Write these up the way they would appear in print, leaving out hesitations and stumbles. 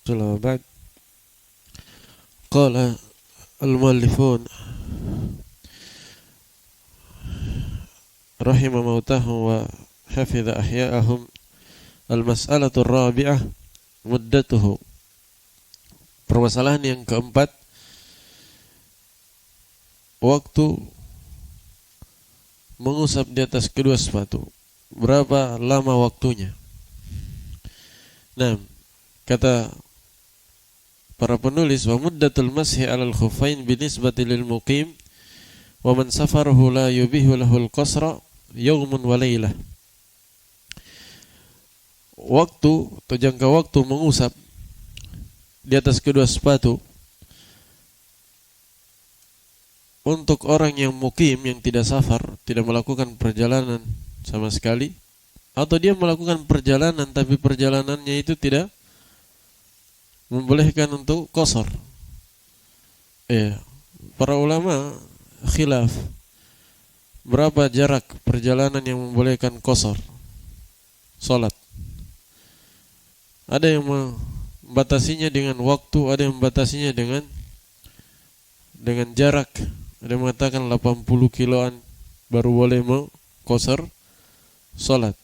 warahmatullahi wabarakatuh. Qala al-muallifun rahimah mautahum wa hafidha ahya'ahum, al-mas'alatu rabi'ah muddatuhu. Permasalahan yang keempat, waktu mengusap di atas kedua sepatu, berapa lama waktunya? Nah, kata para penulis, wa muddatul mashi 'alal khuffain binisbati lil muqim wa man safarahu la yubihu lahul qasra yawmun wa laylah. Waktu atau jangka waktu mengusap di atas kedua sepatu untuk orang yang mukim, yang tidak safar, tidak melakukan perjalanan sama sekali, atau dia melakukan perjalanan tapi perjalanannya itu tidak membolehkan untuk qasar. Para ulama khilaf berapa jarak perjalanan yang membolehkan qasar salat. Ada yang membatasinya dengan waktu, ada yang membatasinya dengan jarak. Ada yang mengatakan 80 kiloan baru boleh qasar salat.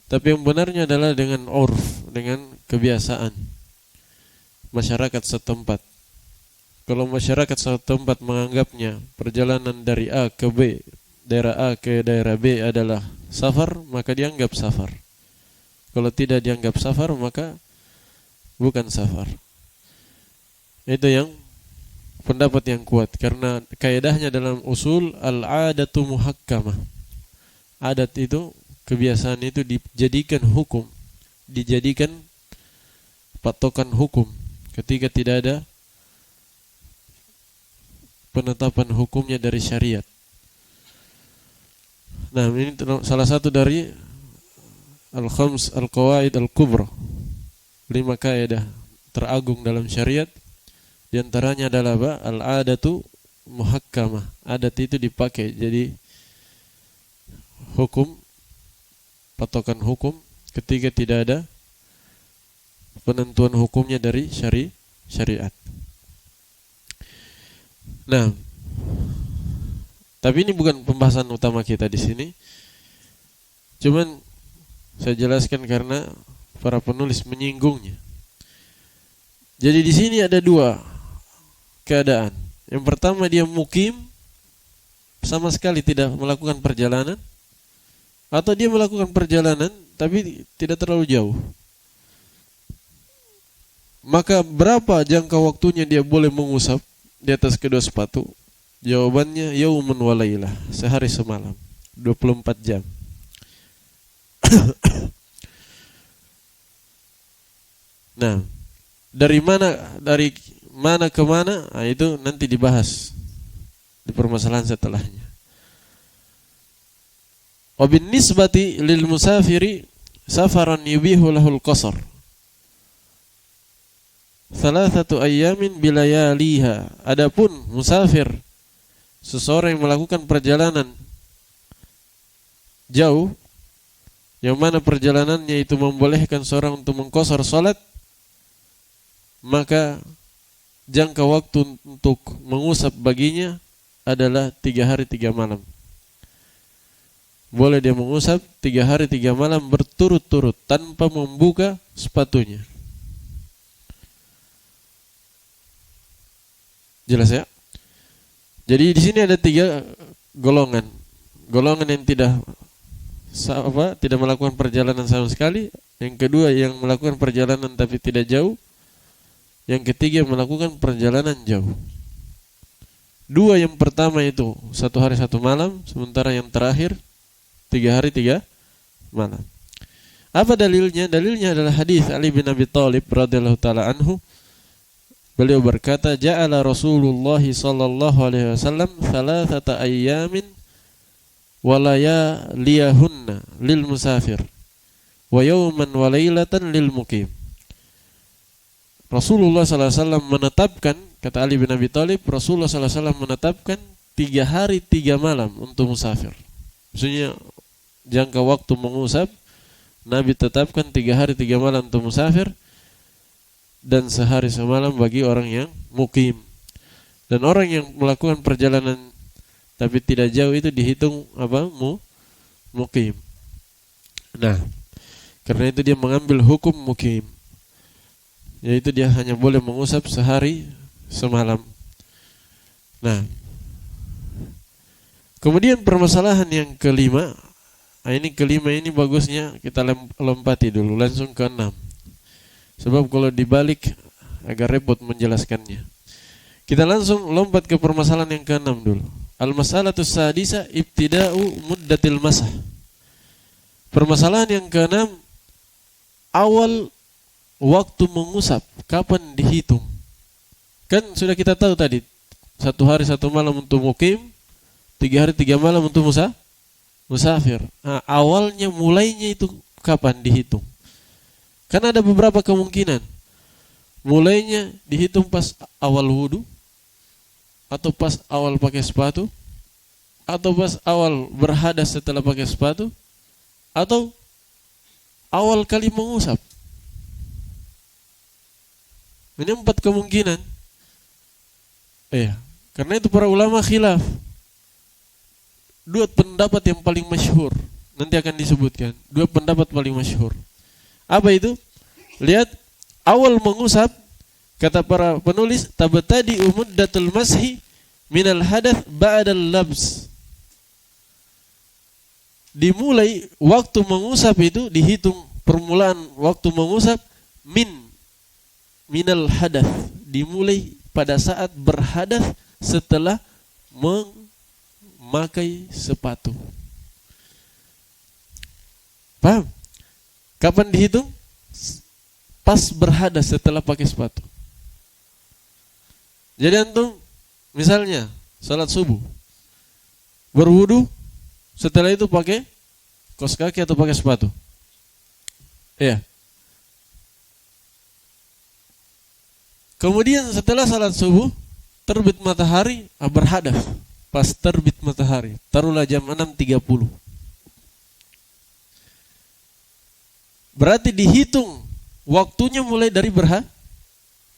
Tapi yang benarnya adalah dengan urf, dengan kebiasaan masyarakat setempat. Kalau masyarakat setempat menganggapnya perjalanan dari A ke B, daerah A ke daerah B adalah safar, maka dianggap safar. Kalau tidak dianggap safar, maka bukan safar. Itu yang pendapat yang kuat, karena kaidahnya dalam usul al-'adatu muhakkamah. Adat itu, kebiasaan itu dijadikan hukum, dijadikan patokan hukum ketika tidak ada penetapan hukumnya dari syariat. Nah, ini salah satu dari al-khams al-qawaid al-kubra, 5 kaidah teragung dalam syariat. Di antaranya adalah apa? Al-'adatu muhakkamah. Adat itu dipakai jadi hukum, patokan hukum ketika tidak ada penentuan hukumnya dari syariat. Nah, tapi ini bukan pembahasan utama kita di sini. Cuman saya jelaskan karena para penulis menyinggungnya. Jadi di sini ada 2 keadaan. Yang pertama, dia mukim, sama sekali tidak melakukan perjalanan, atau dia melakukan perjalanan tapi tidak terlalu jauh. Maka berapa jangka waktunya dia boleh mengusap di atas kedua sepatu? Jawabannya yaumun wa lailah, sehari semalam, 24 jam. Nah, dari mana ke mana? Nah, itu nanti dibahas di permasalahan setelahnya. Wa bin nisbati lil musafiri safaran yubihu lahul qasar 3 ayyamin bilayaliha. Adapun musafir, seseorang yang melakukan perjalanan jauh, yang mana perjalanannya itu membolehkan seorang untuk mengqasar salat, maka jangka waktu untuk mengusap baginya adalah 3 hari 3 malam. Boleh dia mengusap 3 hari 3 malam berturut-turut tanpa membuka sepatunya. Jelas ya? Jadi di sini ada 3 golongan. Golongan yang tidak melakukan perjalanan sama sekali. Yang kedua, yang melakukan perjalanan tapi tidak jauh. Yang ketiga, melakukan perjalanan jauh. 2 yang pertama itu 1 hari 1 malam, sementara yang terakhir 3 hari 3 malam. Apa dalilnya? Dalilnya adalah hadis Ali bin Abi Thalib radhiyallahu taala anhu. Beliau berkata, ja'ala Rasulullah sallallahu alaihi wasallam 3 ayyamin wa layaliyahunna lil musafir wa yawman wa laylatan lil muqim. Rasulullah sallallahu alaihi wasallam menetapkan, kata Ali bin Abi Thalib, Rasulullah sallallahu alaihi wasallam menetapkan 3 hari 3 malam untuk musafir. Maksudnya jangka waktu mengusap Nabi tetapkan 3 hari 3 malam untuk musafir. dan sehari semalam bagi orang yang mukim. Dan orang yang melakukan perjalanan tapi tidak jauh itu dihitung apa? Mukim. Nah, karena itu dia mengambil hukum mukim, yaitu dia hanya boleh mengusap sehari semalam. Nah, kemudian permasalahan yang kelima. Ini kelima ini bagusnya kita lompati dulu langsung ke 6. Sebab kalau dibalik agak repot menjelaskannya. Kita langsung lompat ke permasalahan yang ke-6 dulu. Al-mas'alatus sadisa ibtida'u muddatil masah. Permasalahan yang ke-6, awal waktu mengusap, kapan dihitung? Kan sudah kita tahu tadi, 1 hari 1 malam untuk mukim, 3 hari 3 malam untuk musafir. Nah, awalnya mulainya itu kapan dihitung? Karena ada beberapa kemungkinan. Mulainya dihitung pas awal wudu, atau pas awal pakai sepatu, atau pas awal berhadas setelah pakai sepatu, atau awal kali mengusap. Ini 4 kemungkinan. Karena itu para ulama khilaf. 2 pendapat yang paling masyhur nanti akan disebutkan. 2 pendapat paling masyhur. Apa itu? Lihat, awal mengusap kata para penulis tabtadi muddatul mashi minal hadath ba'dal labs. Dimulai waktu mengusap itu dihitung permulaan waktu mengusap minal hadath, dimulai pada saat berhadath setelah memakai sepatu. Paham? Kapan dihitung? Pas berhadas setelah pakai sepatu. Jadi antum misalnya salat subuh, berwudu, setelah itu pakai kaos kaki atau pakai sepatu. Iya. Kemudian setelah salat subuh, terbit matahari, berhadas. Pas terbit matahari, taruhlah jam 6.30. Berarti dihitung waktunya mulai dari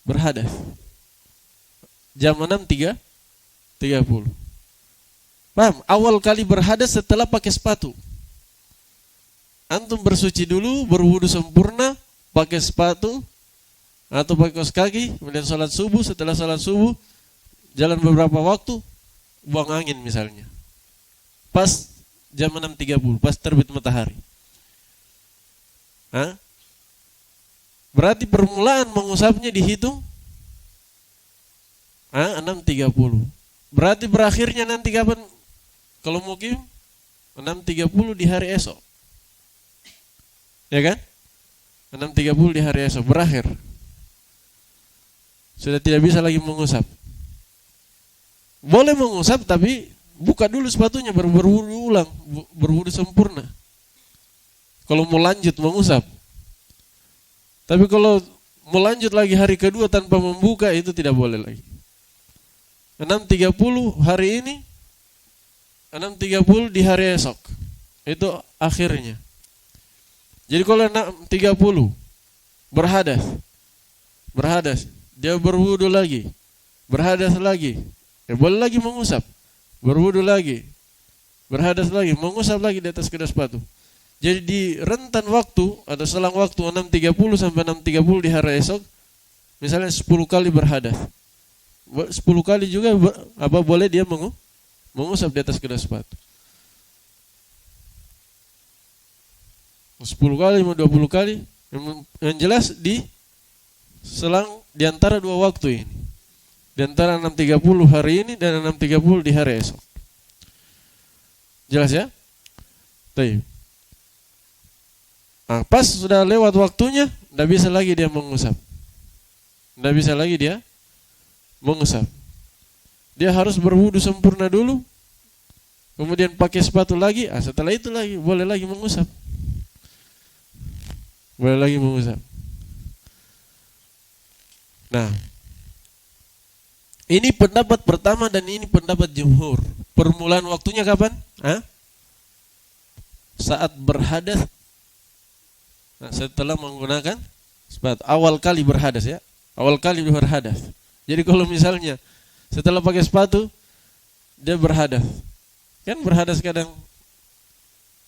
berhadas. Jam 6.30. Paham? Awal kali berhadas setelah pakai sepatu. Antum bersuci dulu, berwudu sempurna, pakai sepatu atau pakai kaos kaki, kemudian salat subuh, setelah salat subuh jalan beberapa waktu, buang angin misalnya. Pas jam 6.30, pas terbit matahari. Berarti permulaan mengusapnya dihitung 6.30. Berarti berakhirnya nanti kapan? Kalau mukim 6.30 di hari esok. Ya kan? 6.30 di hari esok berakhir. Sudah tidak bisa lagi mengusap. Boleh mengusap tapi buka dulu sepatunya baru berwudu ulang, berwudu sempurna. Kalau mau lanjut mengusap. Tapi kalau mau lanjut lagi hari kedua tanpa membuka itu tidak boleh lagi. 6.30 hari ini, 6.30 di hari esok. Itu akhirnya. Jadi kalau 6.30 berhadas, dia berwudu lagi, berhadas lagi, boleh lagi mengusap, berwudu lagi, berhadas lagi, mengusap lagi di atas kedua sepatu. Jadi di rentan waktu atau selang waktu 6.30 sampai 6.30 di hari esok, misalnya 10 kali berhadas. 10 kali juga boleh dia mengusap di atas kedua sepatu. 10 kali, 20 kali, yang jelas di selang di antara 2 waktu ini. Di antara 6.30 hari ini dan 6.30 di hari esok. Jelas ya? Baik. Nah, pas sudah lewat waktunya, tidak bisa lagi dia mengusap. Tidak bisa lagi dia mengusap. Dia harus berwudu sempurna dulu, kemudian pakai sepatu lagi, setelah itu lagi boleh lagi mengusap. Boleh lagi mengusap. Nah, ini pendapat pertama dan ini pendapat jumhur. Permulaan waktunya kapan? Saat berhadas. Nah, setelah menggunakan sepatu. Awal kali berhadas ya. Awal kali dia berhadas. Jadi kalau misalnya setelah pakai sepatu dia berhadas. Kan berhadas kadang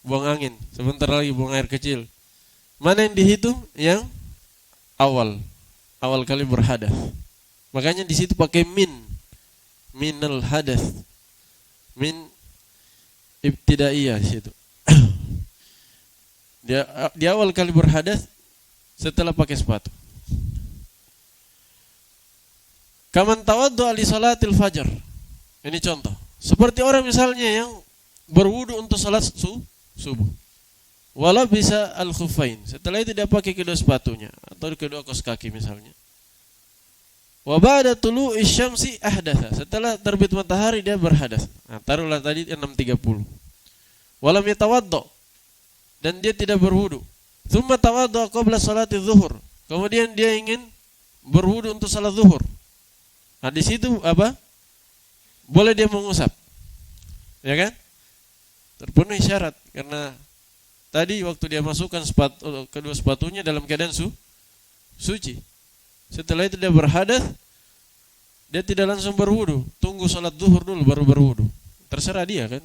buang angin, sebentar lagi buang air kecil. Mana yang dihitung? Yang awal kali berhadas. Makanya di situ pakai minal hadas. Min ibtidaiyah di situ. Dia awal kali berhadas setelah pakai sepatu. Kaman tawaddu li salatil fajar. Ini contoh. Seperti orang misalnya yang berwudu untuk salat subuh. Walau bisa al-khuffain. Setelah itu dia pakai kedua sepatunya atau kedua kaos kaki misalnya. Wa ba'da tulu'i syamsi ahdatha. Setelah terbit matahari dia berhadas. Nah, taruhlah tadi 6.30. Walam yatawaddo. Dan dia tidak berwudu. Tsumma tawaddo qabla salati zuhur. Kemudian dia ingin berwudu untuk salat zuhur. Nah, di situ apa? Boleh dia mengusap. Ya kan? Terpenuhi syarat karena tadi waktu dia masukkan kedua sepatunya dalam keadaan suci. Setelah itu dia berhadas, dia tidak langsung berwudu, tunggu salat zuhur dulu baru berwudu. Terserah dia kan,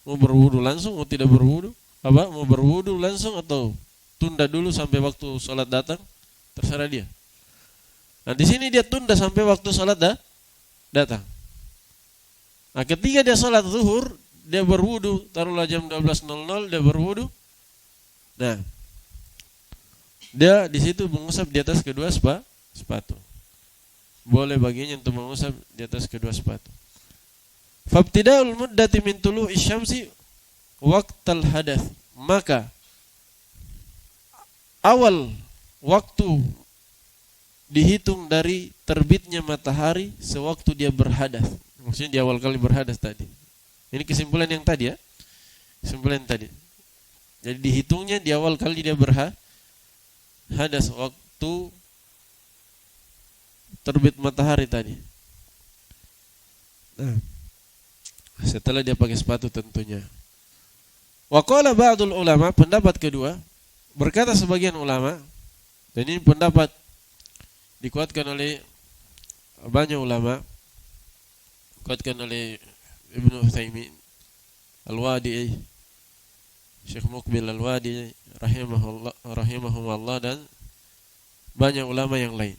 mau berwudu langsung atau tidak berwudu, mau berwudu langsung atau tunda dulu sampai waktu salat datang, terserah dia. Nah di sini dia tunda sampai waktu salat datang. Nah ketika dia salat zuhur, dia berwudu, taruhlah jam 12.00 dia berwudu. Nah, dia di situ mengusap di atas kedua sepatu. Boleh baginya untuk mengusap di atas kedua sepatu. Fabtida'ul muddati min tulu'i syamsi waqtal hadath. Maka awal waktu dihitung dari terbitnya matahari sewaktu dia berhadas. Maksudnya di awal kali berhadas tadi. Ini kesimpulan yang tadi ya. Kesimpulan tadi. Jadi dihitungnya di awal kali dia berhadas waktu terbit matahari tadi. Nah, setelah dia pakai sepatu tentunya. Wa qala ba'dul ulama, pendapat kedua, berkata sebagian ulama, dan ini pendapat dikuatkan oleh banyak ulama, dikuatkan oleh Ibnu Utsaimin, Al-Wadi'i, Syekh Muqbil Al-Wadi'i rahimahumullah dan banyak ulama yang lain.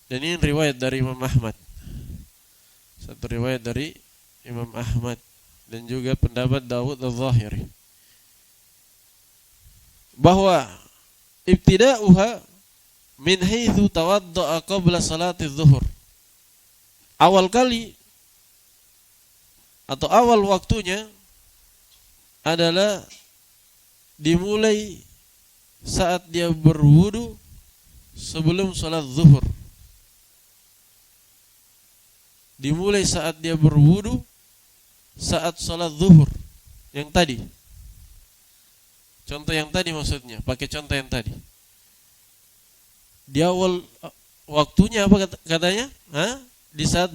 Dan ini riwayat dari Imam Ahmad. Satu riwayat dari Imam Ahmad dan juga pendapat Dawud Al-Zahiri. Bahwa ibtida'uha min haitsu tawadda'a qabla salati zuhur. Awal kali atau awal waktunya adalah dimulai saat dia berwudu sebelum salat zuhur. Dimulai saat dia berwudu saat salat zuhur yang tadi. Contoh yang tadi maksudnya, pakai contoh yang tadi. Di awal waktunya apa katanya? Di saat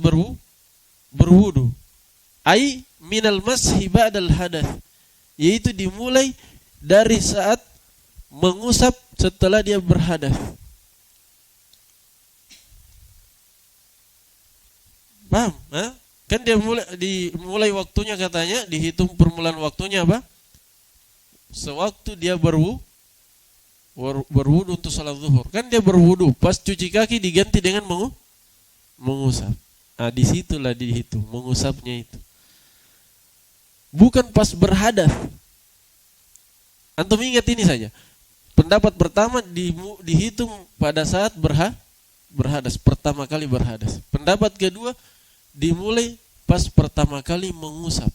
berwudu. Ai minal mashi ba'dal hadath. Yaitu dimulai dari saat mengusap setelah dia berhadas. Paham? Kan dia dimulai waktunya katanya, dihitung permulaan waktunya apa? Sewaktu dia berwudu untuk salat zuhur. Kan dia berwudu, pas cuci kaki diganti dengan mengusap. Nah, disitulah dihitung mengusapnya itu. Bukan pas berhadas. Antum ingat ini saja. Pendapat pertama dihitung pada saat berhadas, pertama kali berhadas. Pendapat kedua dimulai pas pertama kali mengusap.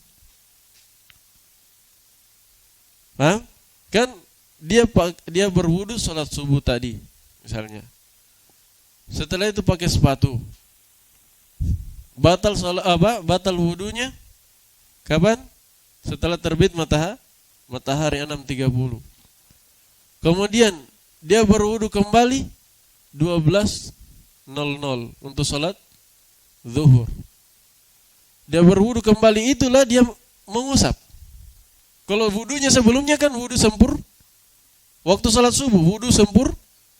Paham? Kan dia berwudu salat subuh tadi misalnya. Setelah itu pakai sepatu. Batal wudunya kapan? Setelah terbit matahari 6.30. Kemudian dia berwudu kembali 12.00 untuk salat zuhur. Dia berwudu kembali, itulah dia mengusap. Kalau wudunya sebelumnya kan wudu waktu salat subuh wudu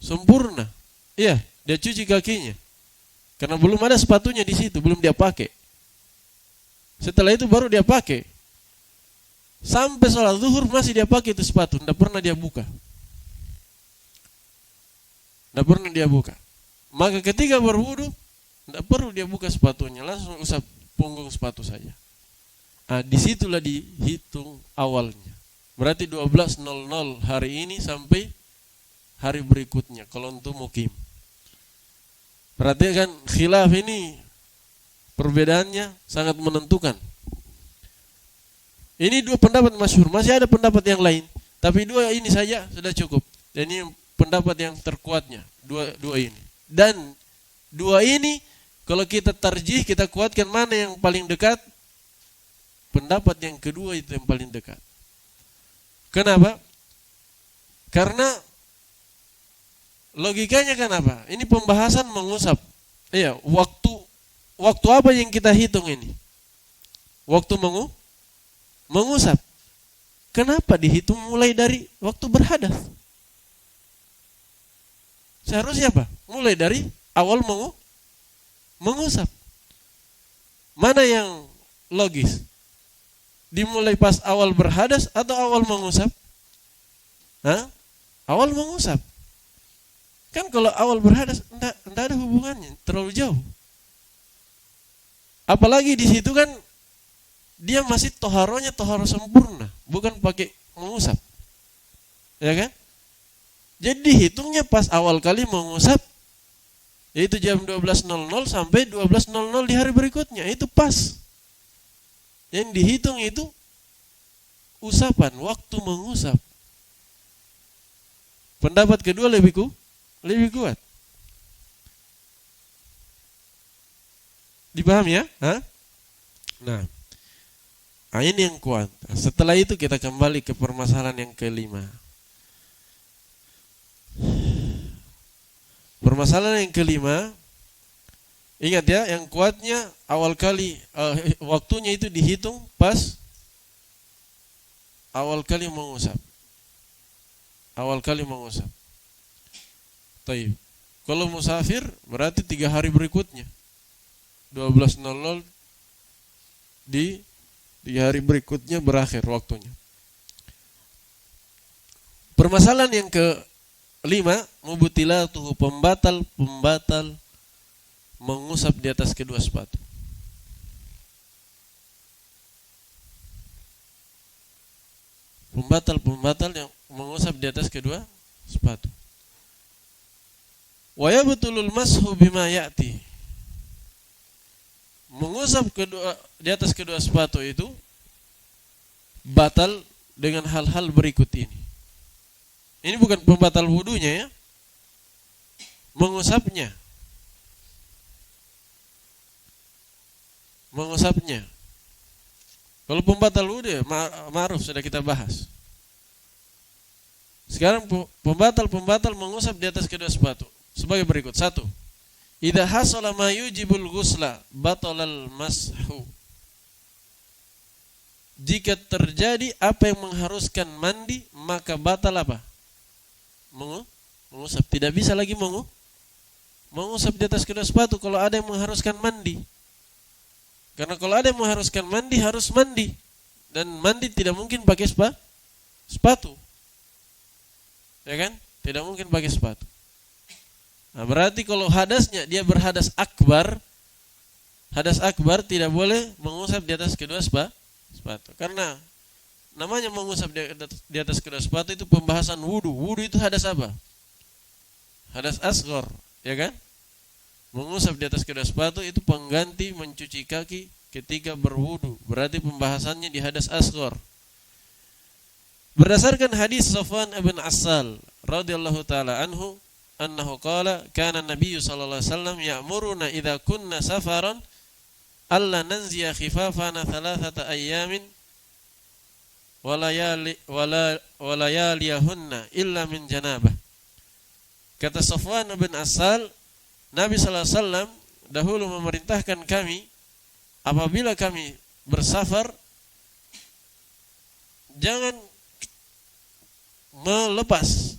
sempurna. Iya, dia cuci kakinya. Karena belum ada sepatunya di situ, belum dia pakai. Setelah itu baru dia pakai. Sampai sholat zuhur masih dia pakai itu sepatu, tidak pernah dia buka. Tidak pernah dia buka. Maka ketika berwudu, tidak perlu dia buka sepatunya, langsung usap punggung sepatu saja. Nah, disitulah dihitung awalnya. Berarti 12.00 hari ini sampai hari berikutnya kalau untuk mukim. Perhatikan khilaf ini perbedaannya sangat menentukan. Ini dua pendapat masyhur, masih ada pendapat yang lain, tapi dua ini saja sudah cukup. Dan ini pendapat yang terkuatnya, dua ini. Dan dua ini kalau kita tarjih, kita kuatkan mana yang paling dekat, pendapat yang kedua itu yang paling dekat. Kenapa? Karena logikanya kenapa? Ini pembahasan mengusap. Iya, waktu apa yang kita hitung ini? Waktu mengusap. Kenapa dihitung mulai dari waktu berhadas? Seharusnya apa? Mulai dari awal mengusap. Mana yang logis? Dimulai pas awal berhadas atau awal mengusap? Hah? Awal mengusap. Kan kalau awal berhadas enggak ada hubungannya, terlalu jauh. Apalagi di situ kan dia masih toharonya toharo sempurna, bukan pakai mengusap. Ya kan? Jadi dihitungnya pas awal kali mengusap, yaitu jam 12.00 sampai 12.00 di hari berikutnya, itu pas. Yang dihitung itu usapan, waktu mengusap. Pendapat kedua lebih kuat. Dipahami ya? Hah? Nah, ini yang kuat. Setelah itu kita kembali ke permasalahan yang kelima. Permasalahan yang kelima, ingat ya, yang kuatnya awal kali waktunya itu dihitung pas awal kali mengusap. Taib. Kalau musafir berarti 3 hari berikutnya. 12.00 di 3 hari berikutnya berakhir waktunya. Permasalahan yang kelima, mubtilatuhu, pembatal mengusap di atas kedua sepatu. Pembatal yang mengusap di atas kedua sepatu. Wa yabtulul mashu bima ya'ti. Mengusap di atas kedua sepatu itu batal dengan hal-hal berikut ini. Ini bukan pembatal wudunya ya. Mengusapnya. Kalau pembatal wudu ya, ma'ruf sudah kita bahas. Sekarang pembatal mengusap di atas kedua sepatu sebagai berikut. 1. Idza hasala ma yujibul ghusla batalal mashu. Jika terjadi apa yang mengharuskan mandi, maka batal apa? Mengusap. Tidak bisa lagi mengusap di atas kedua sepatu kalau ada yang mengharuskan mandi. Karena kalau ada yang mengharuskan mandi, harus mandi. Dan mandi tidak mungkin pakai sepatu. Ya kan? Tidak mungkin pakai sepatu. Nah, berarti kalau hadasnya dia berhadas akbar, tidak boleh mengusap di atas kedua sepatu. Karena namanya mengusap di atas kedua sepatu itu pembahasan wudu. Wudu itu hadas apa? Hadas asghar, ya kan? Mengusap di atas kedua sepatu itu pengganti mencuci kaki ketika berwudu. Berarti pembahasannya di hadas asghar. Berdasarkan hadis Safwan bin Assal radhiyallahu taala anhu, annahu qala kana Nabi sallallahu alaihi wasallam ya'muruna idza kunna safaran alla nanziya khifafana thalathata ayyamin wa layaliyahunna illa min janabah. Kata Safwan bin Assal, Nabi sallallahu alaihi wasallam dahulu memerintahkan kami apabila kami bersafar jangan melepas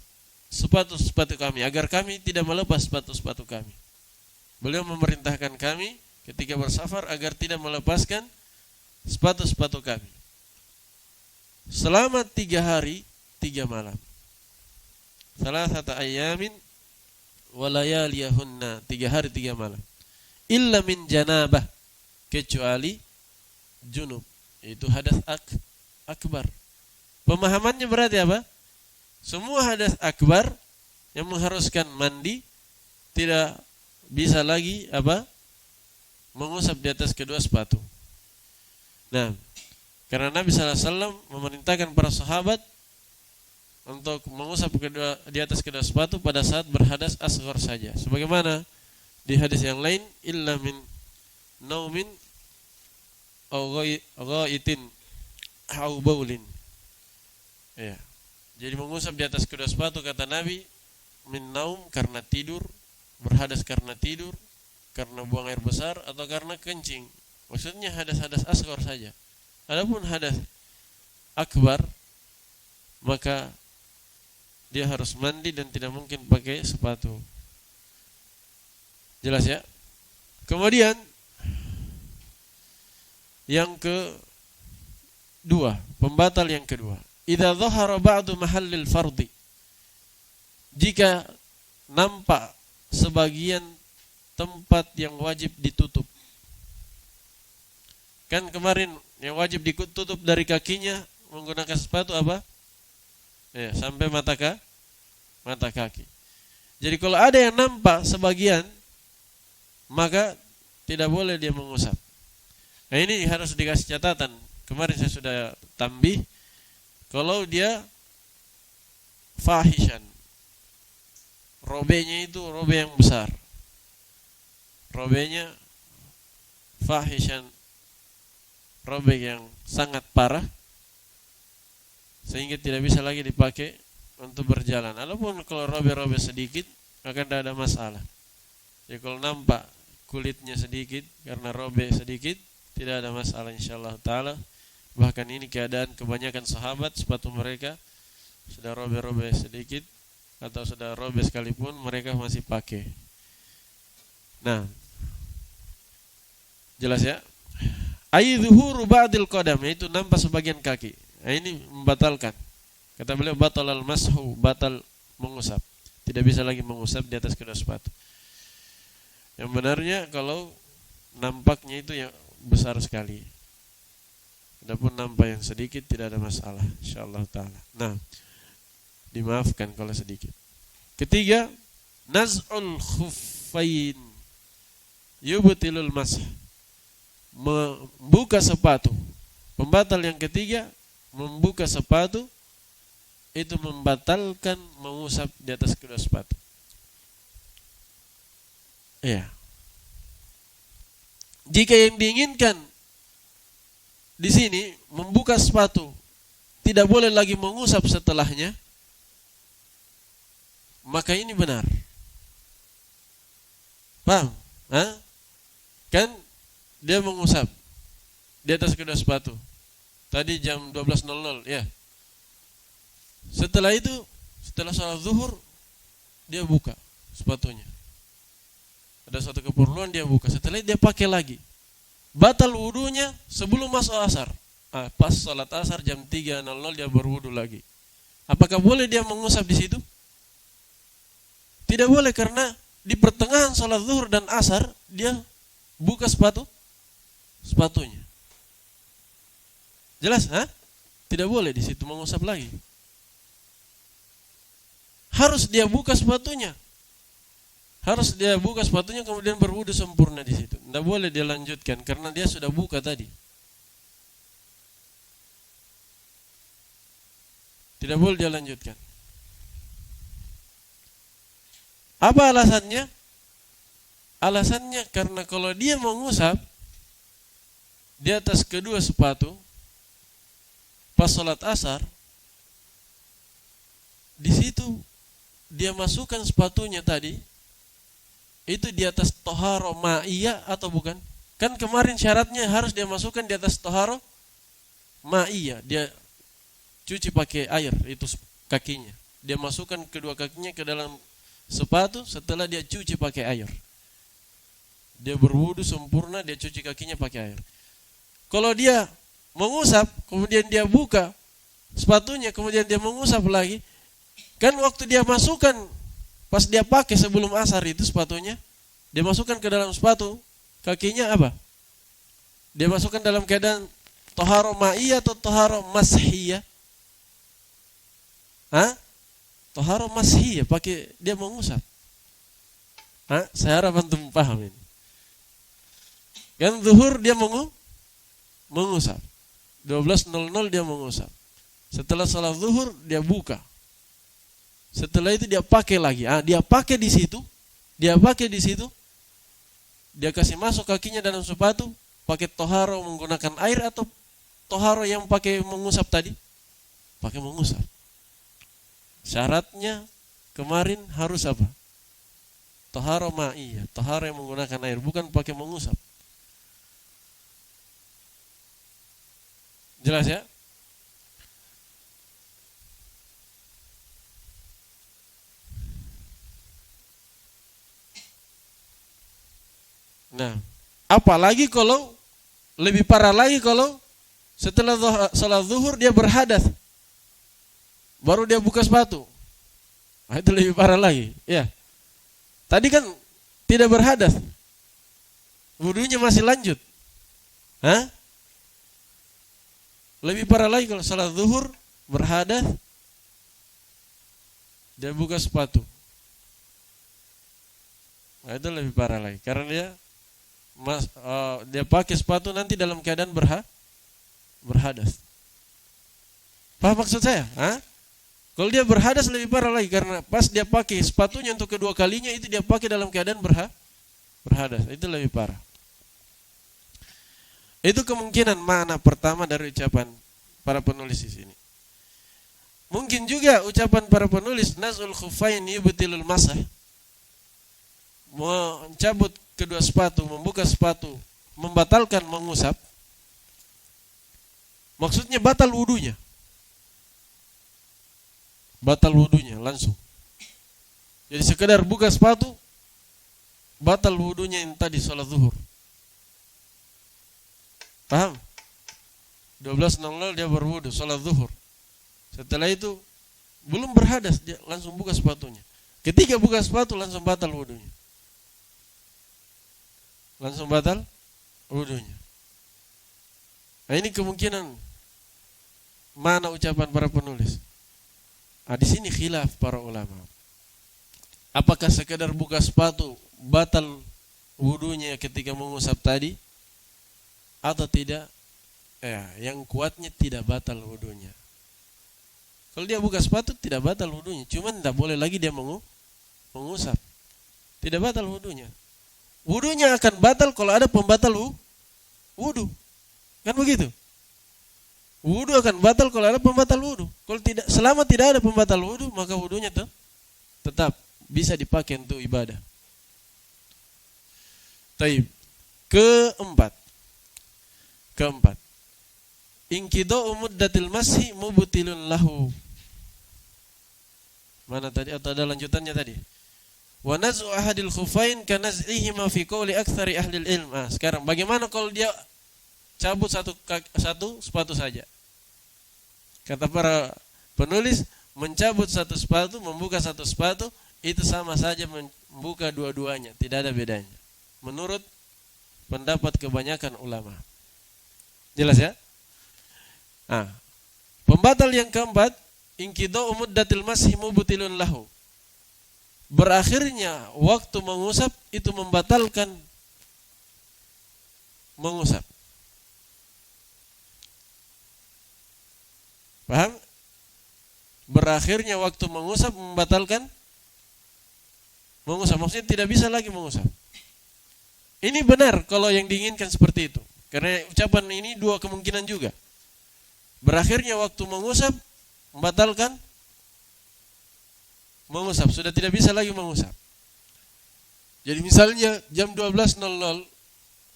sepatu-sepatu kami, agar kami tidak melepas sepatu-sepatu kami. Beliau memerintahkan kami ketika bersafar agar tidak melepaskan sepatu-sepatu kami selama 3 hari 3 malam. Salasata ayyamin wa layaliyahunna, 3 hari 3 malam. Illa min janabah, kecuali junub, itu hadas akbar. Pemahamannya berarti apa? Semua hadas akbar yang mengharuskan mandi tidak bisa lagi apa? Mengusap di atas kedua sepatu. Nah, karena Nabi SAW memerintahkan para sahabat untuk mengusap di atas kedua sepatu pada saat berhadas asghar saja. Sebagaimana di hadis yang lain, illa min naumin aw ghaitin aw baulin. Ya. Jadi mengusap di atas kedua sepatu kata Nabi, min naum karena tidur, berhadas karena tidur, karena buang air besar, atau karena kencing. Maksudnya hadas-hadas asghar saja. Adapun hadas akbar, maka dia harus mandi dan tidak mungkin pakai sepatu. Jelas ya? Kemudian yang kedua, pembatal yang kedua, idza dhahara ba'du mahallil fardhi, jika nampak sebagian tempat yang wajib ditutup. Kan kemarin yang wajib ditutup dari kakinya menggunakan sepatu apa? Ya, sampai mata kaki. Jadi kalau ada yang nampak sebagian, maka tidak boleh dia mengusap. Nah, ini harus dikasih catatan. Kemarin saya sudah tambih, kalau dia fahishan, robenya itu robe yang besar, robenya fahishan, robe yang sangat parah, sehingga tidak bisa lagi dipakai untuk berjalan. Walaupun kalau robe-robe sedikit, maka tidak ada masalah. Jadi kalau nampak kulitnya sedikit karena robe sedikit, tidak ada masalah insyaallah ta'ala. Bahkan ini keadaan kebanyakan sahabat, sepatu mereka sudah robe-robe sedikit atau sudah robe sekalipun mereka masih pakai. Nah, jelas ya? Aidzuhuru ba'dil qadam, yaitu nampak sebagian kaki. Nah, ini membatalkan. Kata beliau batalal mashu, batal mengusap. Tidak bisa lagi mengusap di atas kedua sepatu. Yang benarnya kalau nampaknya itu yang besar sekali. Adapun nampak yang sedikit tidak ada masalah insyaallah taala. Nah, dimaafkan kalau sedikit. Ketiga, naz'ul khuffain yubtilul masah, membuka sepatu. Pembatal yang ketiga, membuka sepatu itu membatalkan mengusap di atas kedua sepatu. Iya. Jika yang diinginkan di sini membuka sepatu, tidak boleh lagi mengusap setelahnya, maka ini benar. Paham? Hah? Kan dia mengusap di atas kedua sepatu. Tadi jam 12.00 ya. Setelah itu, setelah salat zuhur, dia buka sepatunya. Ada satu keperluan dia buka. Setelah itu dia pakai lagi. Batal wudunya sebelum masuk asar. Pas salat asar jam 3.00 dia berwudu lagi. Apakah boleh dia mengusap di situ? Tidak boleh, karena di pertengahan salat zuhur dan asar dia buka sepatunya. Jelas? Tidak boleh di situ mengusap lagi. Harus dia buka sepatunya. Harus dia buka sepatunya kemudian berwudu sempurna di situ. Tidak boleh dia lanjutkan karena dia sudah buka tadi. Tidak boleh dia lanjutkan. Apa alasannya? Alasannya karena kalau dia mengusap di atas kedua sepatu pas salat asar, di situ dia masukkan sepatunya tadi itu di atas toharo ma'iyah atau bukan? Kan kemarin syaratnya harus dia masukkan di atas toharo ma'iyah. Dia cuci pakai air itu kakinya dia masukkan kedua kakinya ke dalam sepatu setelah dia cuci pakai air. Dia berwudu sempurna, dia cuci kakinya pakai air. Kalau dia mengusap, kemudian dia buka sepatunya, kemudian dia mengusap lagi, kan waktu dia masukkan, pas dia pakai sebelum asar itu sepatunya, dia masukkan ke dalam sepatu, kakinya apa? Dia masukkan dalam keadaan toharo ma'iyah atau toharo mashiyah? Toharo mashiyah, pakai dia mengusap. Saya harap antum paham ini. Kan zuhur dia mengusap. 12.00 dia mengusap. Setelah salat zuhur dia buka. Setelah itu dia pakai lagi. Dia pakai di situ. Dia kasih masuk kakinya dalam sepatu, pakai toharo menggunakan air atau toharo yang pakai mengusap tadi? Pakai mengusap. Syaratnya kemarin harus apa? Toharo ma'iyah, toharo yang menggunakan air, bukan pakai mengusap. Jelas ya? Nah, apalagi kalau lebih parah lagi kalau setelah salat zuhur dia berhadas, baru dia buka sepatu. Itu lebih parah lagi. Ya, tadi kan tidak berhadas, wudunya masih lanjut. Lebih parah lagi kalau salat zuhur berhadas, dia buka sepatu. Itu lebih parah lagi karena dia pakai sepatu nanti dalam keadaan berhadas. Paham maksud saya? Kalau dia berhadas lebih parah lagi karena pas dia pakai sepatunya untuk kedua kalinya itu dia pakai dalam keadaan berhadas. Itu lebih parah. Itu kemungkinan makna pertama dari ucapan para penulis di sini. Mungkin juga ucapan para penulis naz'ul khuffain yubtilul masah, mencabut kedua sepatu, membuka sepatu, membatalkan mengusap. Maksudnya batal wudunya. Batal wudunya langsung. Jadi sekedar buka sepatu, batal wudunya yang tadi salat zuhur. Paham? 12.00 dia berwudu salat zuhur. Setelah itu belum berhadas, dia langsung buka sepatunya. Ketika buka sepatu langsung batal wudunya. Nah, ini kemungkinan mana ucapan para penulis. Di sini khilaf para ulama. Apakah sekedar buka sepatu batal wudunya ketika mengusap tadi atau tidak? Yang kuatnya tidak batal wudunya. Kalau dia buka sepatu tidak batal wudunya, cuman tidak boleh lagi dia mengusap. Tidak batal wudunya. Wudunya akan batal kalau ada pembatal wudu. Kan begitu? Wudu akan batal kalau ada pembatal wudu. Kalau tidak, selama tidak ada pembatal wudu, maka wudunya tetap bisa dipakai untuk ibadah. Taib. Keempat. Inqida'u muddatil mashi mubtilun lahu. Mana tadi atau ada lanjutannya tadi? Wa naz'u ahadil khuffain ka naz'ihima fi qouli aktsari ahli ilm. Sekarang bagaimana kalau dia cabut satu sepatu saja? Kata para penulis, mencabut satu sepatu, membuka satu sepatu itu sama saja membuka dua-duanya, tidak ada bedanya. Menurut pendapat kebanyakan ulama. Jelas ya? Pembatal yang keempat, inqida'u muddatil mashi mubtilun lahu. Berakhirnya waktu mengusap itu membatalkan mengusap. Paham? Berakhirnya waktu mengusap membatalkan mengusap. Maksudnya tidak bisa lagi mengusap. Ini benar kalau yang diinginkan seperti itu. Karena ucapan ini dua kemungkinan juga. Berakhirnya waktu mengusap membatalkan mengusap, sudah tidak bisa lagi mengusap. Jadi misalnya jam 12.00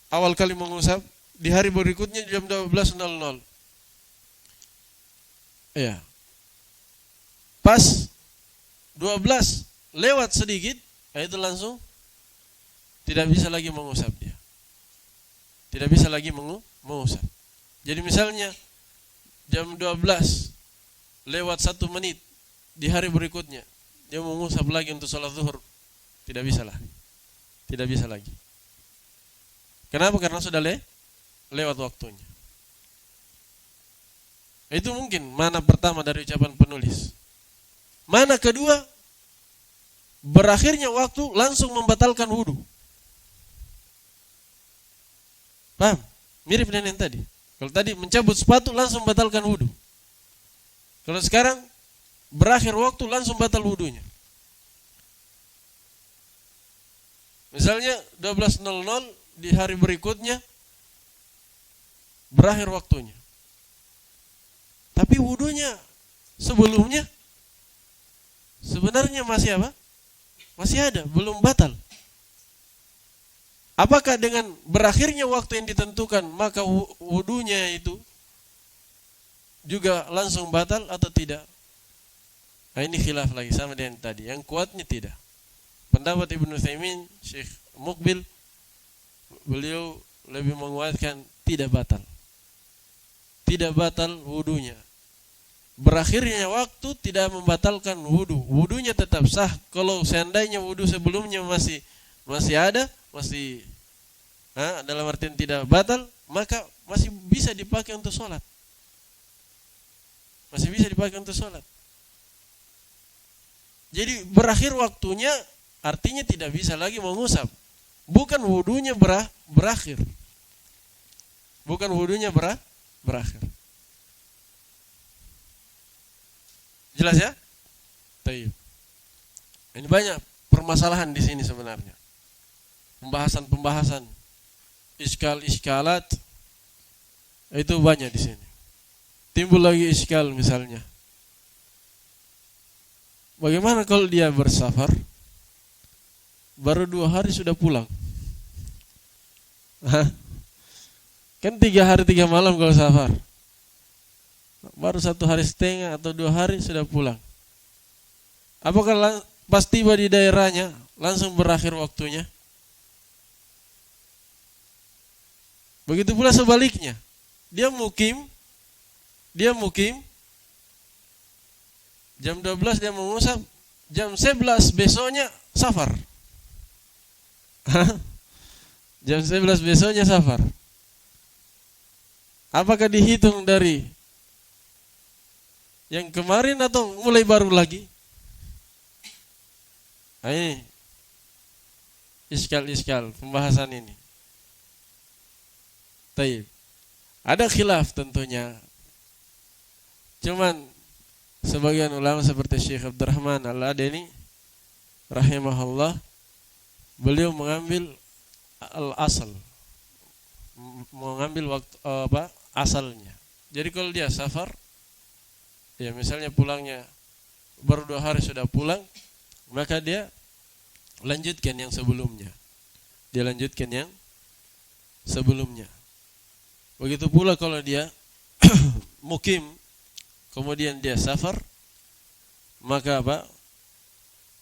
awal kali mengusap, di hari berikutnya jam 12.00. Pas 12 lewat sedikit, itu langsung tidak bisa lagi mengusap dia. Tidak bisa lagi mengusap. Jadi misalnya jam 12 lewat 1 menit di hari berikutnya, dia mengusap lagi untuk sholat zuhur, tidak bisa lah. Tidak bisa lagi. Kenapa? Karena sudah lewat waktunya. Itu mungkin mana pertama dari ucapan penulis. Mana kedua, berakhirnya waktu langsung membatalkan wudu. Paham? Mirip dengan yang tadi. Kalau tadi mencabut sepatu langsung batalkan wudu. Kalau sekarang berakhir waktu langsung batal wudunya. Misalnya 12.00 di hari berikutnya berakhir waktunya. Tapi wudunya sebelumnya sebenarnya masih apa? Masih ada, belum batal. Apakah dengan berakhirnya waktu yang ditentukan maka wudunya itu juga langsung batal atau tidak? Nah, ini khilaf lagi sama dengan tadi. Yang kuatnya tidak. Pendapat Ibnu Utsaimin, Syekh Mukbil, beliau lebih menguatkan tidak batal. Tidak batal wudunya. Berakhirnya waktu tidak membatalkan wudu. Wudunya tetap sah. Kalau seandainya wudu sebelumnya masih ada, masih dalam artian tidak batal, maka masih bisa dipakai untuk sholat. Masih bisa dipakai untuk sholat. Jadi berakhir waktunya artinya tidak bisa lagi mengusap. Bukan wudunya berakhir. Bukan wudunya berakhir. Jelas ya? Baik. Ini banyak permasalahan di sini sebenarnya. Pembahasan, iskal-iskalat itu banyak di sini. Timbul lagi iskal misalnya. Bagaimana kalau dia bersafar, baru 2 hari sudah pulang? Kan 3 hari 3 malam kalau safar. Baru 1 hari setengah atau 2 hari sudah pulang. Apakah pas tiba di daerahnya langsung berakhir waktunya? Begitu pula sebaliknya. Dia mukim jam 12 dia mengusap, jam 11 besoknya safar. Jam 11 besoknya safar. Apakah dihitung dari yang kemarin atau mulai baru lagi? Nah, ini iskal pembahasan ini. Taib. Ada khilaf tentunya. Cuman sebagian ulama seperti Syekh Abdurrahman Al-Adeni rahimahullah, beliau mengambil al-asal, mengambil waktu asalnya. Jadi kalau dia safar, ya misalnya pulangnya baru 2 hari sudah pulang, maka dia lanjutkan yang sebelumnya. Dia lanjutkan yang sebelumnya. Begitu pula kalau dia mukim, kemudian dia safar, maka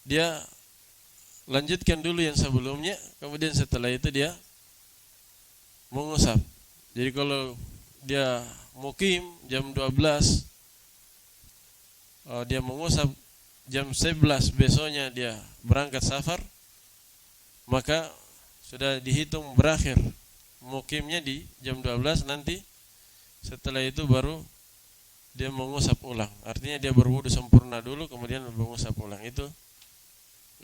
dia lanjutkan dulu yang sebelumnya, kemudian setelah itu dia mengusap. Jadi kalau dia mukim jam 12, dia mengusap jam 11 besoknya dia berangkat safar, maka sudah dihitung berakhir mukimnya di jam 12, nanti setelah itu baru dia mengusap ulang. Artinya dia berwudu sempurna dulu kemudian mengusap ulang. Itu